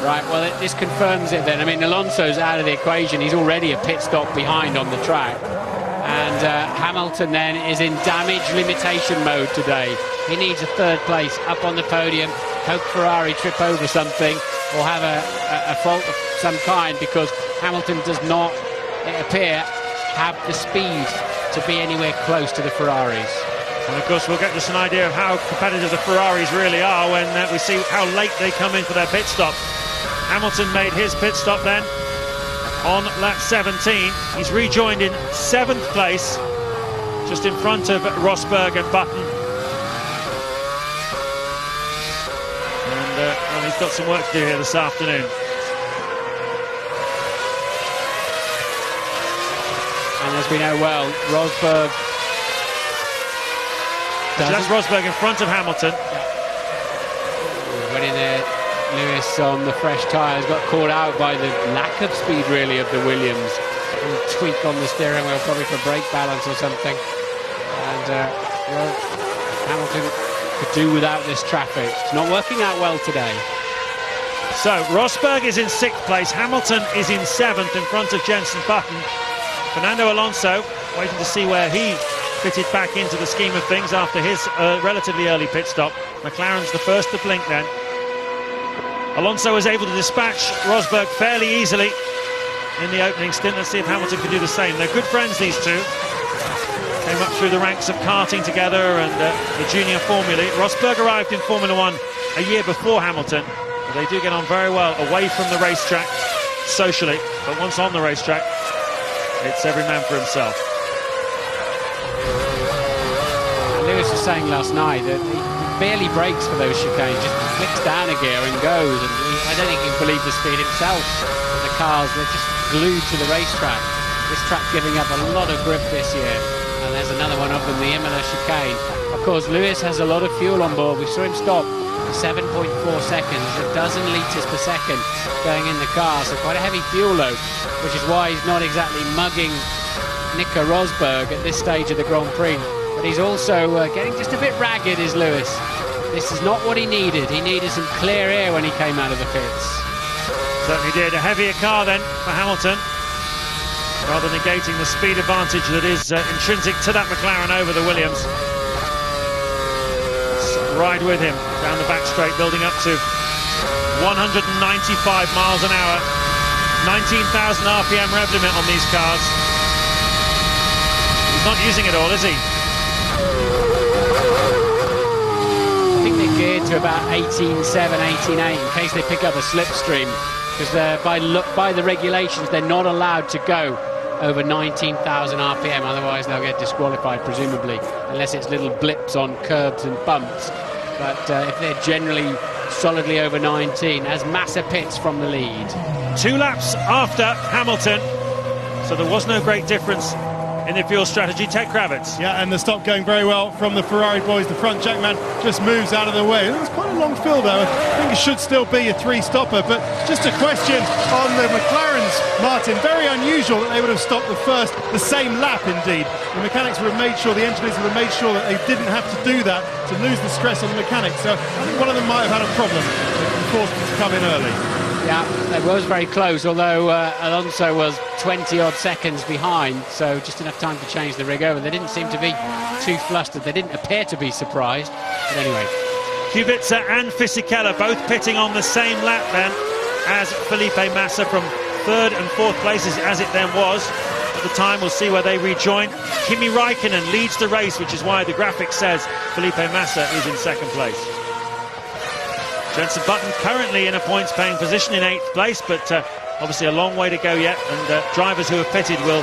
Right, well, this confirms it then. I mean, Alonso's out of the equation. He's already a pit stop behind on the track. And Hamilton then is in damage limitation mode today. He needs a third place up on the podium. Hope Ferrari trip over something or have a fault of some kind, because Hamilton does not, it appear, have the speed to be anywhere close to the Ferraris. And of course we'll get just an idea of how competitive the Ferraris really are when we see how late they come in for their pit stop. Hamilton made his pit stop then on lap 17. He's rejoined in 7th place, just in front of Rosberg and Button. And well, he's got some work to do here this afternoon. And as we know well, Rosberg... That's Rosberg in front of Hamilton. Went in there, Lewis on the fresh tyres, got caught out by the lack of speed really of the Williams. A tweak on the steering wheel, probably for brake balance or something. And well, Hamilton could do without this traffic. It's not working out well today. So Rosberg is in 6th place, Hamilton is in 7th in front of Jenson Button. Fernando Alonso waiting to see where he fitted back into the scheme of things after his relatively early pit stop. McLaren's the first to blink then. Alonso was able to dispatch Rosberg fairly easily in the opening stint. Let's see if Hamilton can do the same. They're good friends, these two. Came up through the ranks of karting together and the junior Formula. Rosberg arrived in Formula 1 a year before Hamilton, but they do get on very well away from the racetrack socially, but once on the racetrack it's every man for himself. Lewis was saying last night that he barely brakes for those chicanes, just flicks down a gear and goes, and I don't think he can believe the speed himself. The cars, they're just glued to the racetrack. This track giving up a lot of grip this year, and there's another one up in the Imola chicane. Of course, Lewis has a lot of fuel on board. We saw him stop for 7.4 seconds, a dozen litres per second going in the car, so quite a heavy fuel load, which is why he's not exactly mugging Nico Rosberg at this stage of the Grand Prix. But he's also getting just a bit ragged, is Lewis. This is not what he needed. He needed some clear air when he came out of the pits. Certainly did. A heavier car then for Hamilton, rather negating the speed advantage that is intrinsic to that McLaren over the Williams. Let's ride with him down the back straight, building up to 195 miles an hour. 19,000 RPM rev limit on these cars. He's not using it all, is he? I think they're geared to about 18.7, 18.8 in case they pick up a slipstream, because by the regulations they're not allowed to go over 19,000 RPM, otherwise they'll get disqualified presumably, unless it's little blips on curbs and bumps. But if they're generally solidly over 19 as Massa pits from the lead. 2 laps after Hamilton, so there was no great difference in the fuel strategy. Ted Kravitz. Yeah, and the stop going very well from the Ferrari boys. The front jackman just moves out of the way. It was quite a long fill though. I think it should still be a 3-stopper, but just a question on the McLarens, Martin. Very unusual that they would have stopped the same lap indeed. The mechanics would have made sure, the engineers would have made sure that they didn't have to do that to lose the stress on the mechanics. So I think one of them might have had a problem. They forced them to come in early. Yeah, it was very close, although Alonso was 20-odd seconds behind, so just enough time to change the rig over. They didn't seem to be too flustered. They didn't appear to be surprised. But anyway. Kubica and Fisichella both pitting on the same lap then as Felipe Massa from 3rd and 4th places as it then was. At the time, we'll see where they rejoin. Kimi Raikkonen leads the race, which is why the graphic says Felipe Massa is in 2nd place. Jenson Button currently in a points-paying position in 8th place, but obviously a long way to go yet, and drivers who have pitted will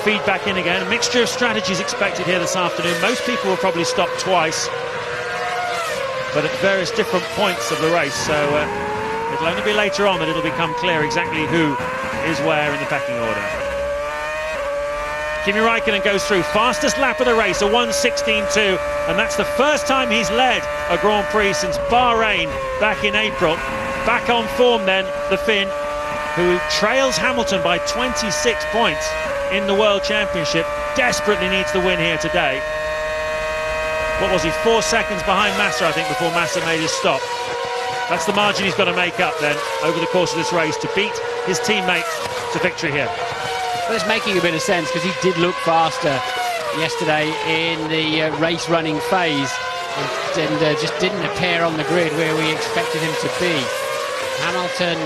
feed back in again. A mixture of strategies expected here this afternoon. Most people will probably stop twice, but at various different points of the race, so it'll only be later on that it'll become clear exactly who is where in the pecking order. Kimi Raikkonen goes through, fastest lap of the race, a 1:16.2, and that's the first time he's led a Grand Prix since Bahrain back in April. Back on form then, the Finn, who trails Hamilton by 26 points in the World Championship, desperately needs the win here today. What was he, 4 seconds behind Massa, I think, before Massa made his stop. That's the margin he's got to make up then over the course of this race to beat his teammate to victory here. Well, it's making a bit of sense because he did look faster yesterday in the race running phase and just didn't appear on the grid where we expected him to be. Hamilton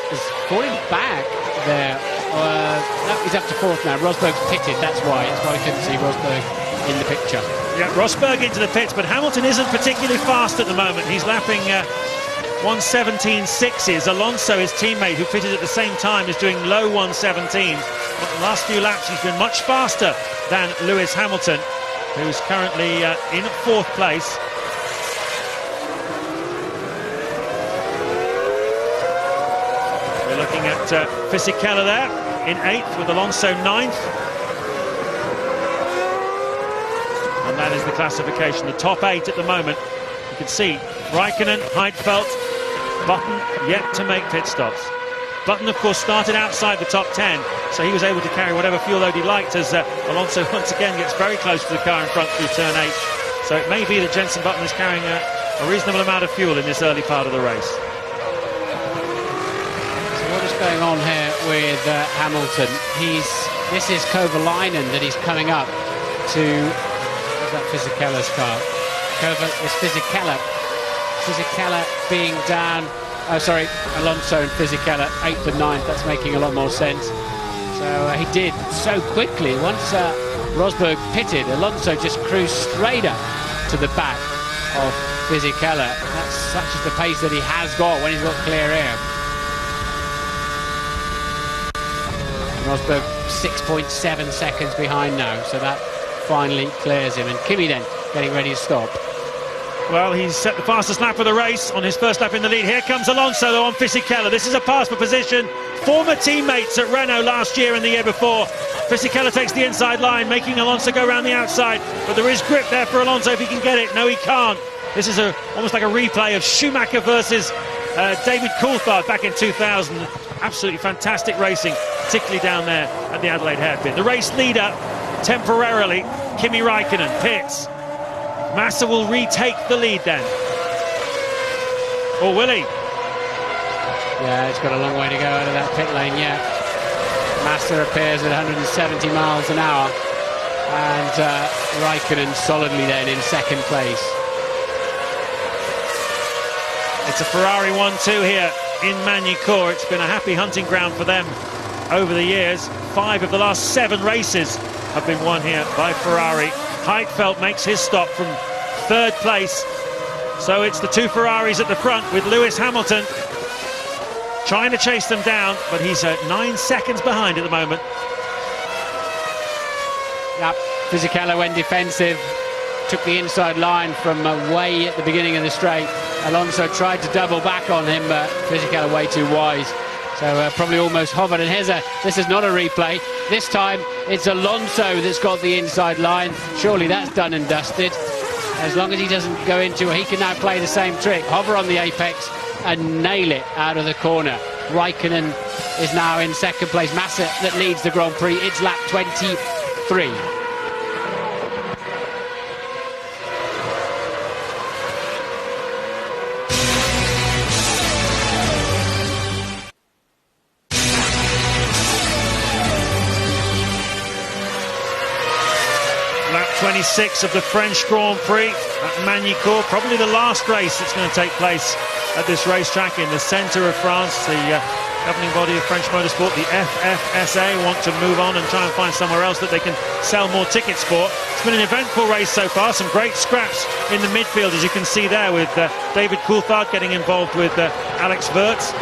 is falling back there. No, he's up to 4th now. Rosberg's pitted, that's why. It's why we couldn't see Rosberg in the picture. Yeah, Rosberg into the pits, but Hamilton isn't particularly fast at the moment. He's lapping 1:17.6s. Alonso, his teammate, who pitted at the same time, is doing low 1:17s. But the last few laps, he's been much faster than Lewis Hamilton, who's currently in 4th place. We're looking at Fisichella there in 8th, with Alonso 9th. And that is the classification, the top 8 at the moment. You can see Raikkonen, Heidfeld, Button yet to make pit stops. Button, of course, started outside the top 10, so he was able to carry whatever fuel load he liked as Alonso once again gets very close to the car in front through turn 8. So it may be that Jenson Button is carrying a reasonable amount of fuel in this early part of the race. So what is going on here with Hamilton? This is Kovalainen that he's coming up to. Where's that Fisichella's car? It's Fisichella. Fisichella being down. Oh, sorry, Alonso and Fisichella, 8th and 9th. That's making a lot more sense. So he did so quickly. Once Rosberg pitted, Alonso just cruised straight up to the back of Fisichella. That's such as the pace that he has got when he's got clear air. And Rosberg 6.7 seconds behind now, so that finally clears him. And Kimi then getting ready to stop. Well, he's set the fastest lap of the race on his first lap in the lead. Here comes Alonso, though, on Fisichella. This is a pass for position. Former teammates at Renault last year and the year before. Fisichella takes the inside line, making Alonso go around the outside. But there is grip there for Alonso if he can get it. No, he can't. This is almost like a replay of Schumacher versus David Coulthard back in 2000. Absolutely fantastic racing, particularly down there at the Adelaide hairpin. The race leader, temporarily, Kimi Raikkonen, pits. Massa will retake the lead then. Or will he? Yeah, it's got a long way to go out of that pit lane yet. Massa appears at 170 miles an hour. And Raikkonen solidly then in 2nd place. It's a Ferrari 1-2 here in Magny-Cours. It's been a happy hunting ground for them over the years. 5 of the last 7 races have been won here by Ferrari. Heidfeld makes his stop from 3rd place. So it's the 2 Ferraris at the front with Lewis Hamilton trying to chase them down, but he's 9 seconds behind at the moment. Yep, Fisichella went defensive, took the inside line from way at the beginning of the straight, Alonso tried to double back on him, but Fisichella way too wise. So probably almost hovered. And this is not a replay. This time it's Alonso that's got the inside line. Surely that's done and dusted. As long as he doesn't go into it, he can now play the same trick. Hover on the apex and nail it out of the corner. Raikkonen is now in second place. Massa that leads the Grand Prix. It's lap 23. Lap 26 of the French Grand Prix at Magny-Cours, probably the last race that's going to take place at this racetrack in the centre of France. The governing body of French motorsport, the FFSA, want to move on and try and find somewhere else that they can sell more tickets for. It's been an eventful race so far, some great scraps in the midfield, as you can see there, with David Coulthard getting involved with Alex Wurz.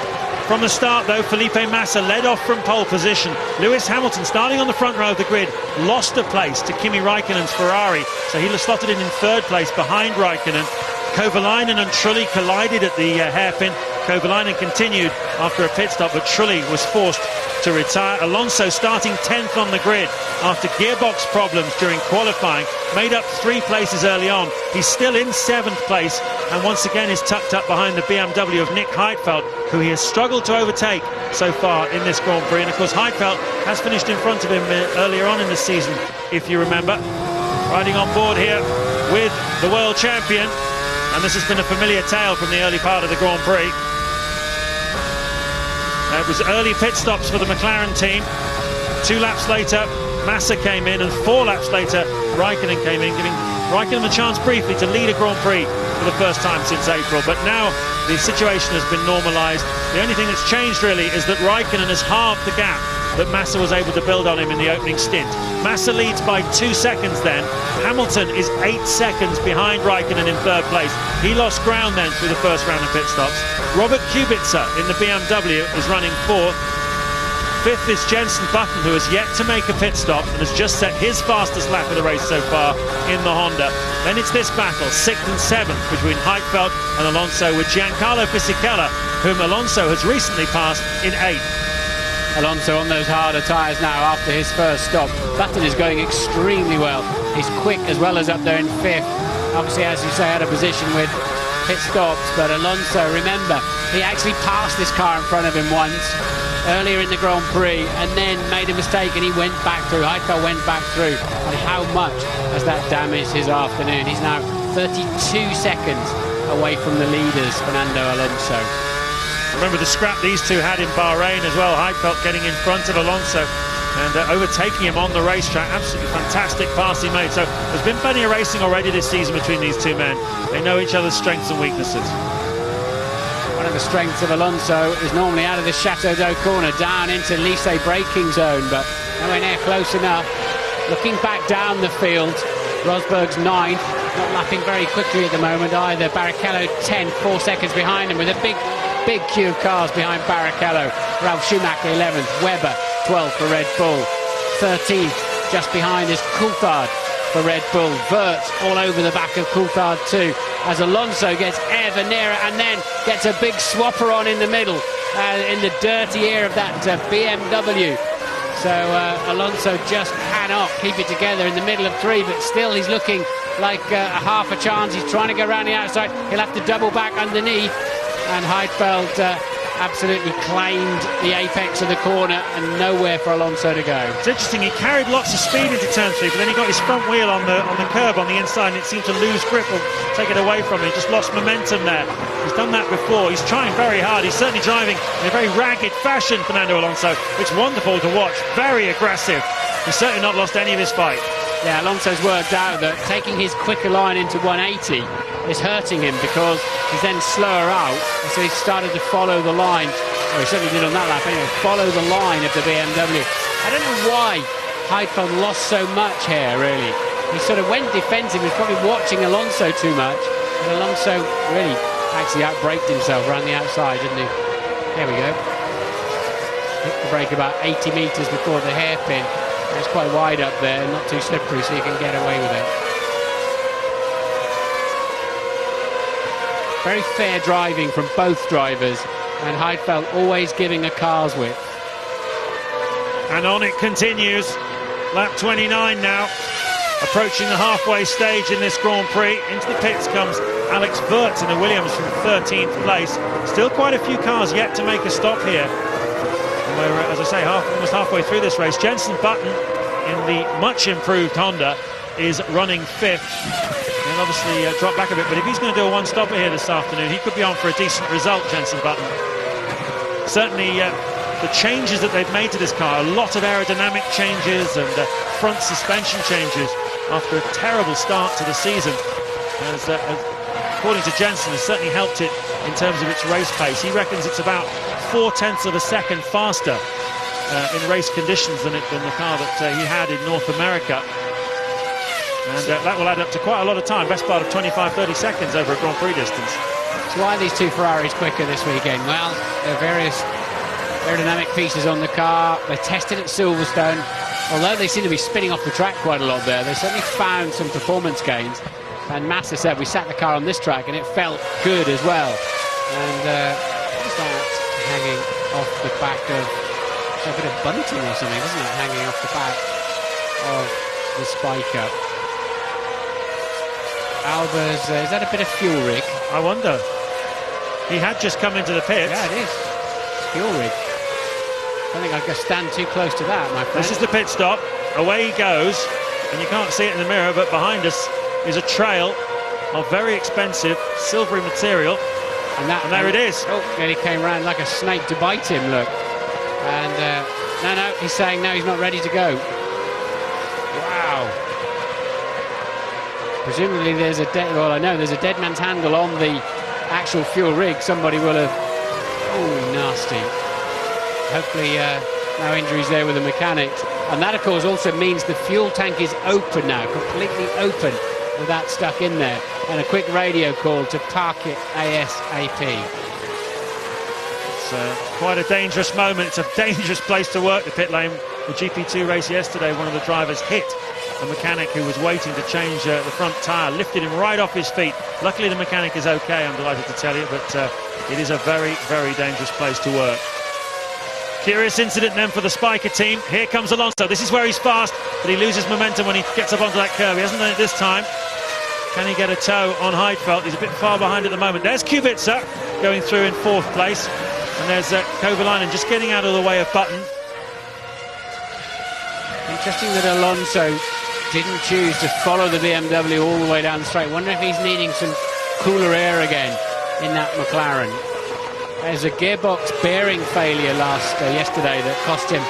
From the start, though, Felipe Massa led off from pole position. Lewis Hamilton, starting on the front row of the grid, lost a place to Kimi Raikkonen's Ferrari, so he slotted in third place behind Raikkonen. Kovalainen and Trulli collided at the hairpin. Kovalainen continued after a pit stop, but Trulli was forced to retire. Alonso starting 10th on the grid after gearbox problems during qualifying, made up 3 places early on. He's still in 7th place and once again is tucked up behind the BMW of Nick Heidfeld, who he has struggled to overtake so far in this Grand Prix. And of course Heidfeld has finished in front of him earlier on in the season, if you remember. Riding on board here with the world champion, and this has been a familiar tale from the early part of the Grand Prix. It was early pit stops for the McLaren team. 2 laps later, Massa came in, and 4 laps later, Raikkonen came in, giving Raikkonen a chance briefly to lead a Grand Prix for the first time since April. But now the situation has been normalised. The only thing that's changed really is that Raikkonen has halved the gap that Massa was able to build on him in the opening stint. Massa leads by 2 seconds then. Hamilton is 8 seconds behind Raikkonen in third place. He lost ground then through the first round of pit stops. Robert Kubica in the BMW is running 4th. 5th is Jenson Button, who has yet to make a pit stop and has just set his fastest lap of the race so far in the Honda. Then it's this battle, 6th and 7th, between Heidfeld and Alonso, with Giancarlo Fisichella, whom Alonso has recently passed in 8th. Alonso on those harder tyres now after his first stop. Button is going extremely well. He's quick as well as up there in 5th. Obviously, as you say, out of position with pit stops. But Alonso, remember, he actually passed this car in front of him once earlier in the Grand Prix and then made a mistake and he went back through. Heidfeld went back through. And how much has that damaged his afternoon? He's now 32 seconds away from the leaders, Fernando Alonso. Remember the scrap these two had in Bahrain as well. Heidfeld getting in front of Alonso and overtaking him on the racetrack. Absolutely fantastic pass he made. So there's been plenty of racing already this season between these two men. They know each other's strengths and weaknesses. One of the strengths of Alonso is normally out of the Chateau d'Eau corner down into Lycée braking zone, but nowhere near close enough. Looking back down the field, Rosberg's 9th, not lapping very quickly at the moment either. Barrichello 10th, 4 seconds behind him with a big queue of cars behind Barrichello. Ralf Schumacher 11th, Webber 12th for Red Bull. 13th just behind is Coulthard for Red Bull. Wurz all over the back of Coulthard too, as Alonso gets ever nearer and then gets a big swapper on in the middle in the dirty air of that BMW. So Alonso just cannot keep it together in the middle of 3, but still he's looking like a half a chance. He's trying to go around the outside. He'll have to double back underneath, and Heidfeld absolutely claimed the apex of the corner and nowhere for Alonso to go. It's interesting, he carried lots of speed into turn 3, but then he got his front wheel on the curb on the inside and it seemed to lose grip or take it away from him. He just lost momentum there. He's done that before. He's trying very hard. He's certainly driving in a very ragged fashion, Fernando Alonso. It's wonderful to watch. Very aggressive. He's certainly not lost any of his fight. Yeah, Alonso's worked out that taking his quicker line into 180 is hurting him because he's then slower out, and so he started to follow the line. Well, he certainly did on that lap anyway, follow the line of the BMW. I don't know why Heidfeld lost so much here, really. He sort of went defensive, he was probably watching Alonso too much, and Alonso really actually outbraked himself around the outside, didn't he? There we go. Hit the brake about 80 metres before the hairpin. It's quite wide up there, not too slippery, so you can get away with it. very fair driving from both drivers, and Heidfeld always giving a car's width. And on it continues. Lap 29 now, approaching the halfway stage in this Grand Prix. Into the pits comes Alex Wirtz in a Williams from 13th place. Still quite a few cars yet to make a stop here. And we're, as I say, almost halfway through this race. Jenson Button in the much improved Honda is running 5th. He'll obviously drop back a bit, but if he's going to do a one-stopper here this afternoon, he could be on for a decent result, Jenson Button. Certainly the changes that they've made to this car, a lot of aerodynamic changes and front suspension changes after a terrible start to the season, according to Jenson, has certainly helped it in terms of its race pace. He reckons it's about 0.4 of a second faster in race conditions than the car that he had in North America. And that will add up to quite a lot of time, best part of 25-30 seconds over a Grand Prix distance. So why are these two Ferraris quicker this weekend? Well, there are various aerodynamic pieces on the car. They tested at Silverstone. Although they seem to be spinning off the track quite a lot there, they certainly found some performance gains. And Massa said, we sat the car on this track and it felt good as well. And what is that hanging off the back of a bit of bunting or something, isn't it? Hanging off the back of the spiker. Albers, is that a bit of fuel rig? I wonder. He had just come into the pits. Yeah, it is. Fuel rig. I don't think I can stand too close to that, my friend. This is the pit stop. Away he goes. And you can't see it in the mirror, but behind us is a trail of very expensive silvery material. And there it is. Oh, and he came around like a snake to bite him, look. And no, he's saying no, he's not ready to go. Wow. Presumably there's a there's a dead man's handle on the actual fuel rig. Somebody will have... Oh, nasty. Hopefully no injuries there with the mechanics. And that, of course, also means the fuel tank is open now, completely open, with that stuck in there. And a quick radio call to park it ASAP. It's quite a dangerous moment. It's a dangerous place to work, the pit lane. The GP2 race yesterday, one of the drivers hit a mechanic who was waiting to change the front tyre, lifted him right off his feet. Luckily the mechanic is okay, I'm delighted to tell you, but it is a very, very dangerous place to work. Curious incident then for the Spiker team. Here comes Alonso. This is where he's fast, but he loses momentum when he gets up onto that curve. He hasn't done it this time. Can he get a toe on Heidfeld? He's a bit far behind at the moment. There's Kubica going through in 4th place. And there's Kovalainen just getting out of the way of Button. Interesting that Alonso didn't choose to follow the BMW all the way down the straight. Wonder if he's needing some cooler air again in that McLaren. There's a gearbox bearing failure yesterday that cost him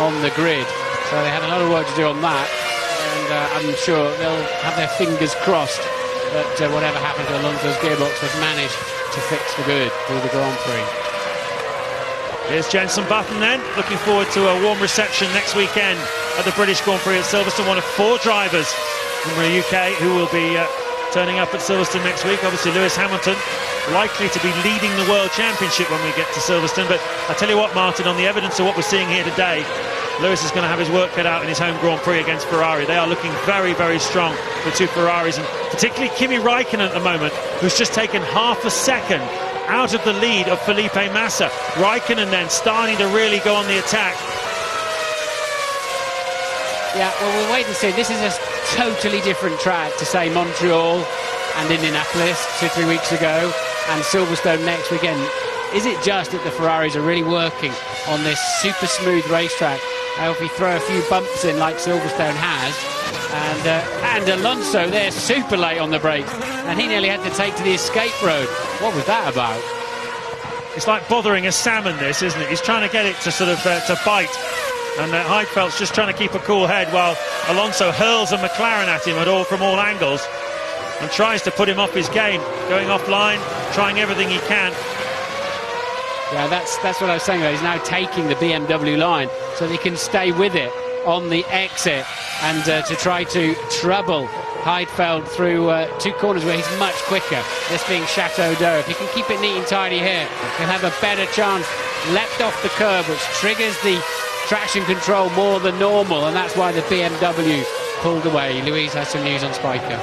on the grid. So they had a lot of work to do on that. And I'm sure they'll have their fingers crossed that whatever happened to Alonso's gearbox was managed to fix for good through the Grand Prix. Here's Jenson Button then, looking forward to a warm reception next weekend at the British Grand Prix at Silverstone. One of 4 drivers from the UK who will be turning up at Silverstone next week. Obviously Lewis Hamilton likely to be leading the World Championship when we get to Silverstone. But I tell you what, Martin, on the evidence of what we're seeing here today, Lewis is going to have his work cut out in his home Grand Prix against Ferrari. They are looking very, very strong, the two Ferraris, and particularly Kimi Räikkönen at the moment, who's just taken half a second out of the lead of Felipe Massa. Räikkönen then starting to really go on the attack. Yeah, well, we'll wait and see. This is a totally different track to, say, Montreal and Indianapolis 2-3 weeks ago, and Silverstone next weekend. Is it just that the Ferraris are really working on this super smooth racetrack? If we throw a few bumps in like Silverstone has, and Alonso there super late on the brakes, and he nearly had to take to the escape road. What was that about? It's like bothering a salmon, this, isn't it? He's trying to get it to sort of to bite, and Heidfeld's just trying to keep a cool head while Alonso hurls a McLaren at him from all angles and tries to put him off his game, going offline, trying everything he can. Yeah, that's what I was saying. He's now taking the BMW line so they can stay with it on the exit and to try to trouble Heidfeld through 2 corners where he's much quicker, this being Chateau d'Eau. If he can keep it neat and tidy here, he'll have a better chance. Leapt off the curb, which triggers the traction control more than normal, and that's why the BMW pulled away. Louise has some news on Spiker.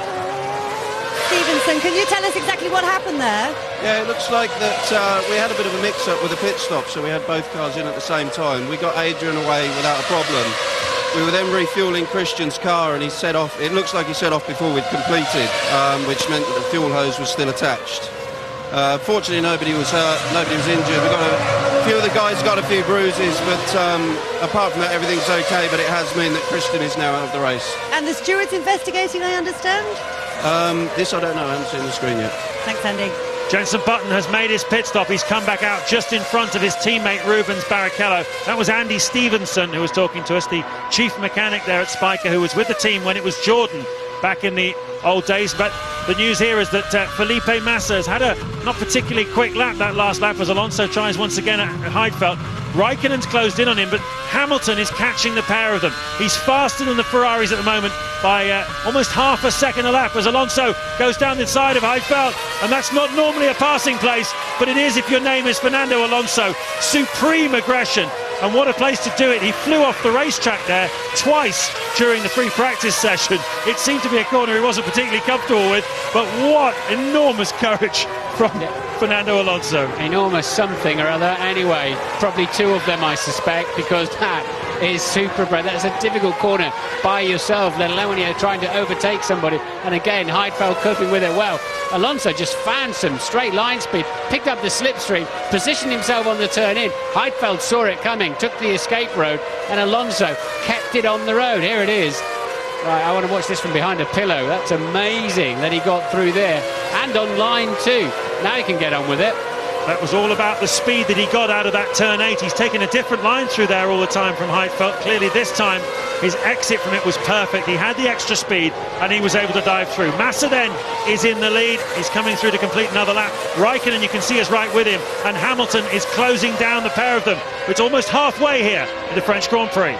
Stevenson, can you tell us exactly what happened there? Yeah, it looks like that we had a bit of a mix-up with the pit stop, so we had both cars in at the same time. We got Adrian away without a problem. We were then refuelling Christian's car, and he set off. It looks like he set off before we'd completed, which meant that the fuel hose was still attached. Fortunately, nobody was hurt, nobody was injured. We got a few of the guys got a few bruises, but apart from that, everything's okay. But it has meant that Christian is now out of the race. And the steward's investigating, I understand? This I don't know. I haven't seen the screen yet. Thanks, Andy. Jenson Button has made his pit stop. He's come back out just in front of his teammate Rubens Barrichello. That was Andy Stevenson who was talking to us, the chief mechanic there at Spiker, who was with the team when it was Jordan back in the old days. But the news here is that Felipe Massa has had a not particularly quick lap, that last lap, as Alonso tries once again at Heidfeld. Raikkonen's closed in on him, but Hamilton is catching the pair of them. He's faster than the Ferraris at the moment by almost half a second a lap as Alonso goes down the side of Heidfeld. And that's not normally a passing place, but it is if your name is Fernando Alonso. Supreme aggression. And what a place to do it. He flew off the racetrack there twice during the free practice session. It seemed to be a corner he wasn't particularly comfortable with, but what enormous courage from Fernando Alonso. Enormous something or other. Anyway, probably two of them, I suspect, because that is super brave. That's a difficult corner by yourself, let alone when you're trying to overtake somebody. And again, Heidfeld coping with it well. Alonso just found some straight line speed, picked up the slipstream, positioned himself on the turn in. Heidfeld saw it coming, took the escape road, and Alonso kept it on the road. Here it is. Right, I want to watch this from behind a pillow. That's amazing that he got through there. And on line 2. Now he can get on with it. That was all about the speed that he got out of that turn 8. He's taken a different line through there all the time from Heidfeld. Clearly this time his exit from it was perfect. He had the extra speed and he was able to dive through. Massa then is in the lead. He's coming through to complete another lap. Raikkonen, you can see, is right with him. And Hamilton is closing down the pair of them. It's almost halfway here in the French Grand Prix.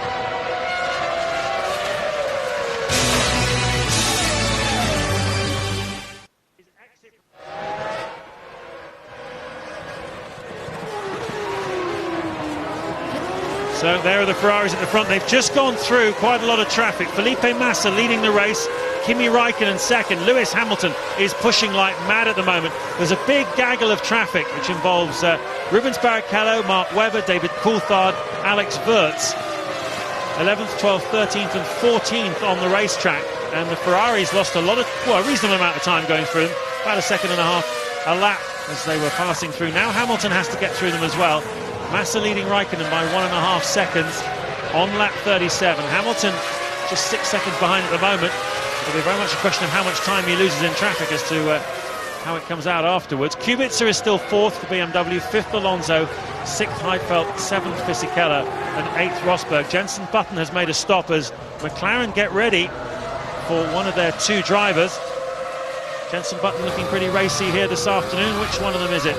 So there are the Ferraris at the front. They've just gone through quite a lot of traffic. Felipe Massa leading the race. Kimi Raikkonen second. Lewis Hamilton is pushing like mad at the moment. There's a big gaggle of traffic which involves Rubens Barrichello, Mark Webber, David Coulthard, Alex Wurz. 11th, 12th, 13th and 14th on the racetrack. And the Ferraris lost a reasonable amount of time going through them. About a second and a half a lap as they were passing through. Now Hamilton has to get through them as well. Massa leading Raikkonen by 1.5 seconds on lap 37. Hamilton just 6 seconds behind at the moment. It'll be very much a question of how much time he loses in traffic as to how it comes out afterwards. Kubica is still 4th for BMW, 5th Alonso, 6th Heidfeld, 7th Fisichella and 8th Rosberg. Jenson Button has made a stop as McLaren get ready for one of their 2 drivers. Jenson Button looking pretty racy here this afternoon. Which one of them is it?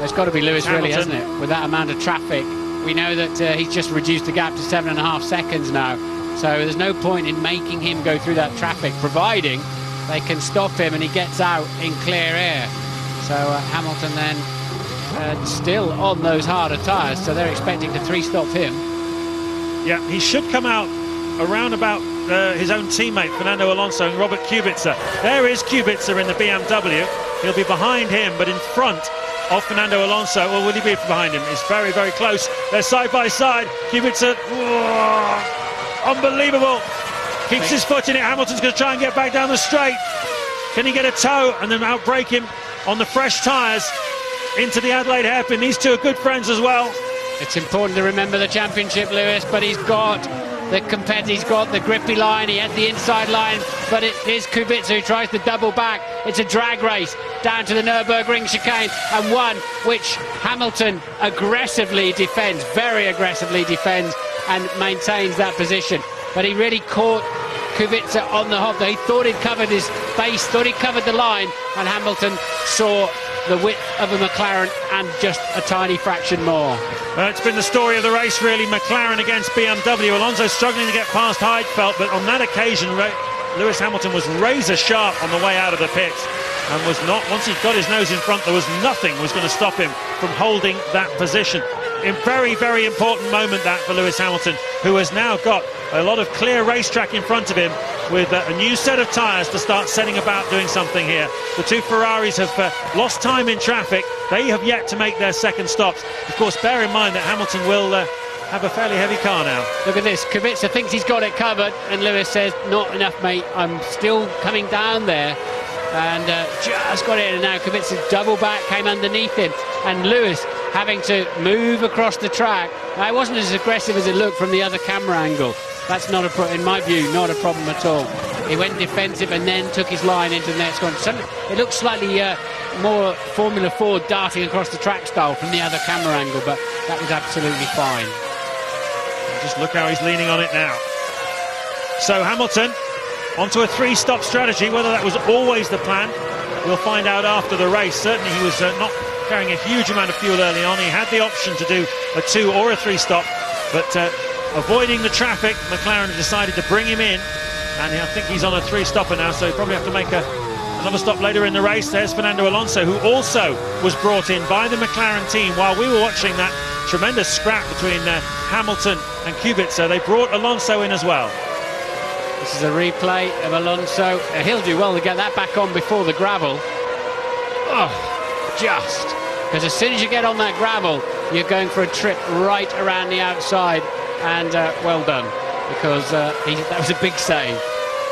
It's got to be Lewis, Hamilton. really, hasn't it? With that amount of traffic. We know that he's just reduced the gap to 7.5 seconds now. So there's no point in making him go through that traffic, providing they can stop him and he gets out in clear air. So Hamilton then still on those harder tyres, so they're expecting to 3-stop him. Yeah, he should come out around about his own teammate Fernando Alonso and Robert Kubica. There is Kubica in the BMW. He'll be behind him, but in front of Fernando Alonso. Or will he be behind him? It's very, very close. They're side by side. Kubica, unbelievable. Keeps his foot in it. Hamilton's going to try and get back down the straight. Can he get a toe and then outbrake him on the fresh tyres into the Adelaide hairpin? These two are good friends as well. It's important to remember the championship, Lewis, but he's got the competitor, he's got the grippy line, he had the inside line, but it is Kubica who tries to double back. It's a drag race down to the Nürburgring chicane, and one which Hamilton aggressively defends, very aggressively defends, and maintains that position. But he really caught Kubica on the hop. He thought he'd covered his base, thought he'd covered the line, and Hamilton saw the width of a McLaren and just a tiny fraction more. It's been the story of the race, really. McLaren against BMW. Alonso struggling to get past Heidfeld, but on that occasion Lewis Hamilton was razor sharp on the way out of the pits and was not, once he got his nose in front, there was nothing was going to stop him from holding that position. A very, very important moment that for Lewis Hamilton, who has now got a lot of clear racetrack in front of him. with a new set of tyres to start setting about doing something here. The two Ferraris have lost time in traffic. They have yet to make their second stops. Of course, bear in mind that Hamilton will have a fairly heavy car now. Look at this. Kubica thinks he's got it covered, and Lewis says, not enough, mate. I'm still coming down there. And just got it, and now Kubica's double back came underneath him, and Lewis having to move across the track. Now, it wasn't as aggressive as it looked from the other camera angle. That's not in my view, not a problem at all. He went defensive and then took his line into the next one. It looked slightly more Formula 4 darting across the track style from the other camera angle, but that was absolutely fine. Just look how he's leaning on it now. So Hamilton onto a three-stop strategy. Whether that was always the plan, we'll find out after the race. Certainly he was not carrying a huge amount of fuel early on. He had the option to do a two or a three-stop, but avoiding the traffic, McLaren decided to bring him in, and I think he's on a three-stopper now, so he'll probably have to make another stop later in the race. There's Fernando Alonso, who also was brought in by the McLaren team while we were watching that tremendous scrap between Hamilton and Kubica. They brought Alonso in as well. This is a replay of Alonso. He'll do well to get that back on before the gravel. Oh, just. Because as soon as you get on that gravel, you're going for a trip right around the outside. And well done, because that was a big save.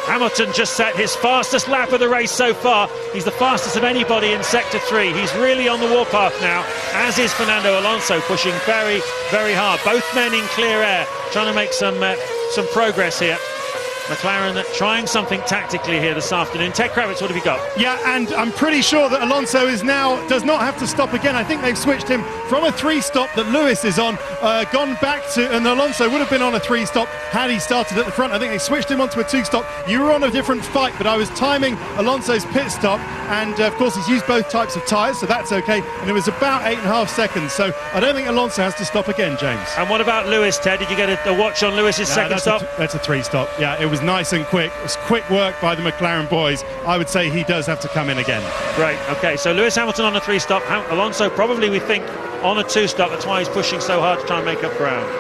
Hamilton just set his fastest lap of the race so far. He's the fastest of anybody in Sector 3. He's really on the warpath now, as is Fernando Alonso, pushing very, very hard. Both men in clear air, trying to make some progress here. McLaren trying something tactically here this afternoon. Ted Kravitz, what have you got? Yeah, and I'm pretty sure that Alonso does not have to stop again. I think they've switched him from a three-stop that Lewis is on, gone back to, and Alonso would have been on a three-stop had he started at the front. I think they switched him onto a two-stop. You were on a different fight, but I was timing Alonso's pit stop, and of course he's used both types of tyres, so that's okay. And it was about 8.5 seconds, so I don't think Alonso has to stop again, James. And what about Lewis, Ted? Did you get a watch on Lewis's second stop? That's a three-stop. Yeah, it was nice and quick. It was quick work by the McLaren boys. I would say he does have to come in again. Great. Okay, so Lewis Hamilton on a three-stop. Alonso probably, we think, on a two-stop. That's why he's pushing so hard to try and make up ground.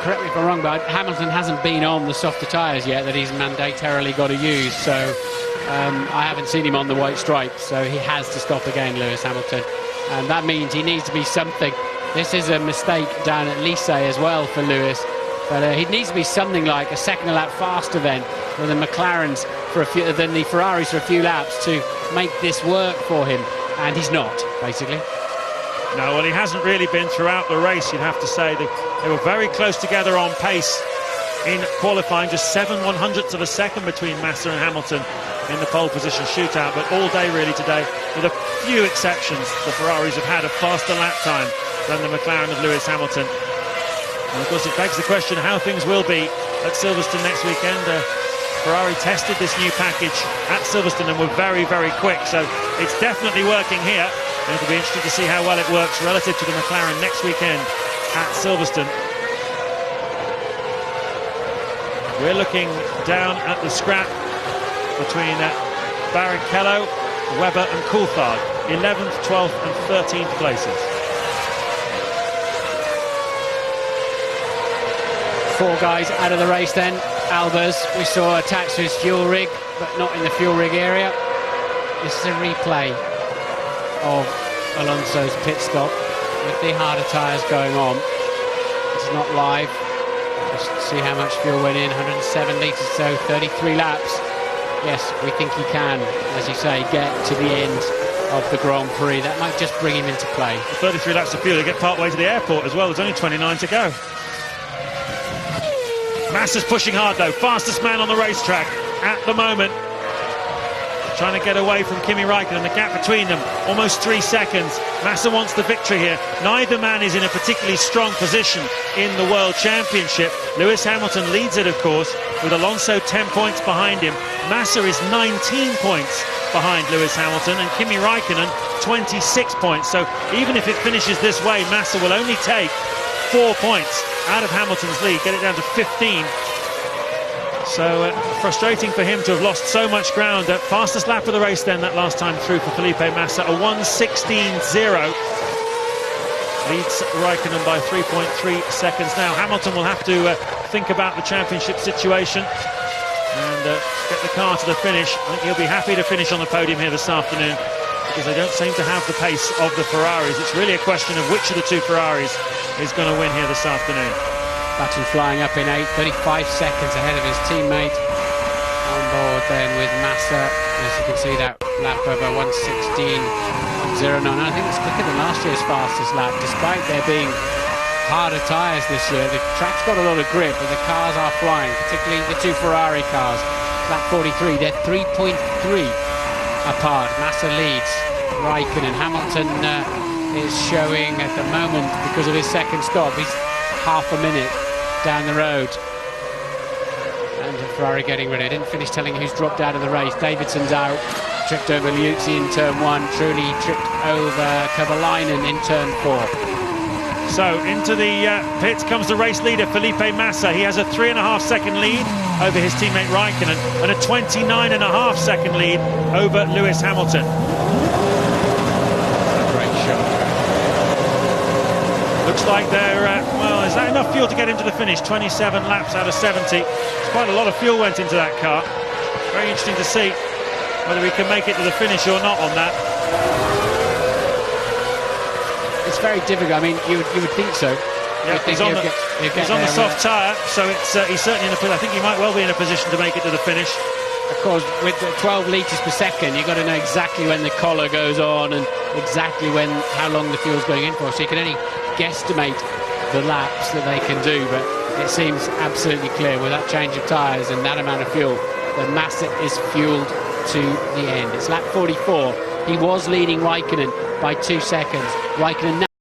Correct me if I'm wrong, but Hamilton hasn't been on the softer tyres yet that he's mandatorily got to use. So I haven't seen him on the white stripe. So he has to stop again, Lewis Hamilton. And that means he needs to be something. This is a mistake down at Lycée as well for Lewis. But he needs to be something like a second a lap faster than the McLarens than the Ferraris for a few laps to make this work for him. And he's not, basically. No, well, he hasn't really been throughout the race, you'd have to say. They were very close together on pace in qualifying, just 7/100ths of a second between Massa and Hamilton in the pole position shootout. But all day, really, today, with a few exceptions, the Ferraris have had a faster lap time than the McLaren of Lewis Hamilton. And of course it begs the question how things will be at Silverstone next weekend. Ferrari tested this new package at Silverstone and were very, very quick, so it's definitely working here, and it'll be interesting to see how well it works relative to the McLaren next weekend at Silverstone. We're looking down at the scrap between Barrichello, Webber and Coulthard, 11th, 12th and 13th places. 4 guys out of the race then. Albers, we saw attached to his fuel rig, but not in the fuel rig area. This is a replay of Alonso's pit stop with the harder tyres going on. It's not live. Just see how much fuel went in, 107 litres, so 33 laps. Yes, we think he can, as you say, get to the end of the Grand Prix. That might just bring him into play. 33 laps of fuel, they get part way to the airport as well. There's only 29 to go. Massa's pushing hard though, fastest man on the racetrack at the moment. Trying to get away from Kimi Räikkönen, the gap between them, almost 3 seconds. Massa wants the victory here. Neither man is in a particularly strong position in the World Championship. Lewis Hamilton leads it, of course, with Alonso 10 points behind him. Massa is 19 points behind Lewis Hamilton, and Kimi Räikkönen 26 points. So even if it finishes this way, Massa will only take 4 points out of Hamilton's lead, get it down to 15. So frustrating for him to have lost so much ground. Fastest lap of the race then that last time through for Felipe Massa, a 1:16.0. Leads Räikkönen by 3.3 seconds now. Hamilton will have to think about the championship situation. And get the car to the finish. I think he'll be happy to finish on the podium here this afternoon, because they don't seem to have the pace of the Ferraris. It's really a question of which of the two Ferraris is going to win here this afternoon. Button flying up in 8th, 35 seconds ahead of his teammate. On board then with Massa. As you can see, that lap over 1:16.09. I think it's quicker than last year's fastest lap, despite there being harder tyres this year. The track's got a lot of grip, but the cars are flying, particularly the two Ferrari cars. Lap 43, they're 3.3 apart. Massa leads Raikkonen. Hamilton is showing at the moment, because of his second stop, he's half a minute down the road. And Ferrari getting ready. I didn't finish telling you who's dropped out of the race. Davidson's out, tripped over Liuzzi in turn 1. Trulli tripped over Kovalainen in turn 4. So into the pits comes the race leader, Felipe Massa. He has a 3.5 second lead over his teammate Raikkonen and a 29.5 second lead over Lewis Hamilton. Great shot. Looks like they're, well, is that enough fuel to get him to the finish? 27 laps out of 70. It's quite a lot of fuel went into that car. Very interesting to see whether he can make it to the finish or not on that. It's very difficult. I mean, you would think so. Yeah, he's on the soft tyre, so it's he's certainly in a. I think he might well be in a position to make it to the finish. Of course, with 12 litres per second, you've got to know exactly when the collar goes on and exactly how long the fuel's going in for. So you can only guesstimate the laps that they can do, but it seems absolutely clear with that change of tyres and that amount of fuel that Massa is fueled to the end. It's lap 44. He was leading Raikkonen by 2 seconds. Raikkonen now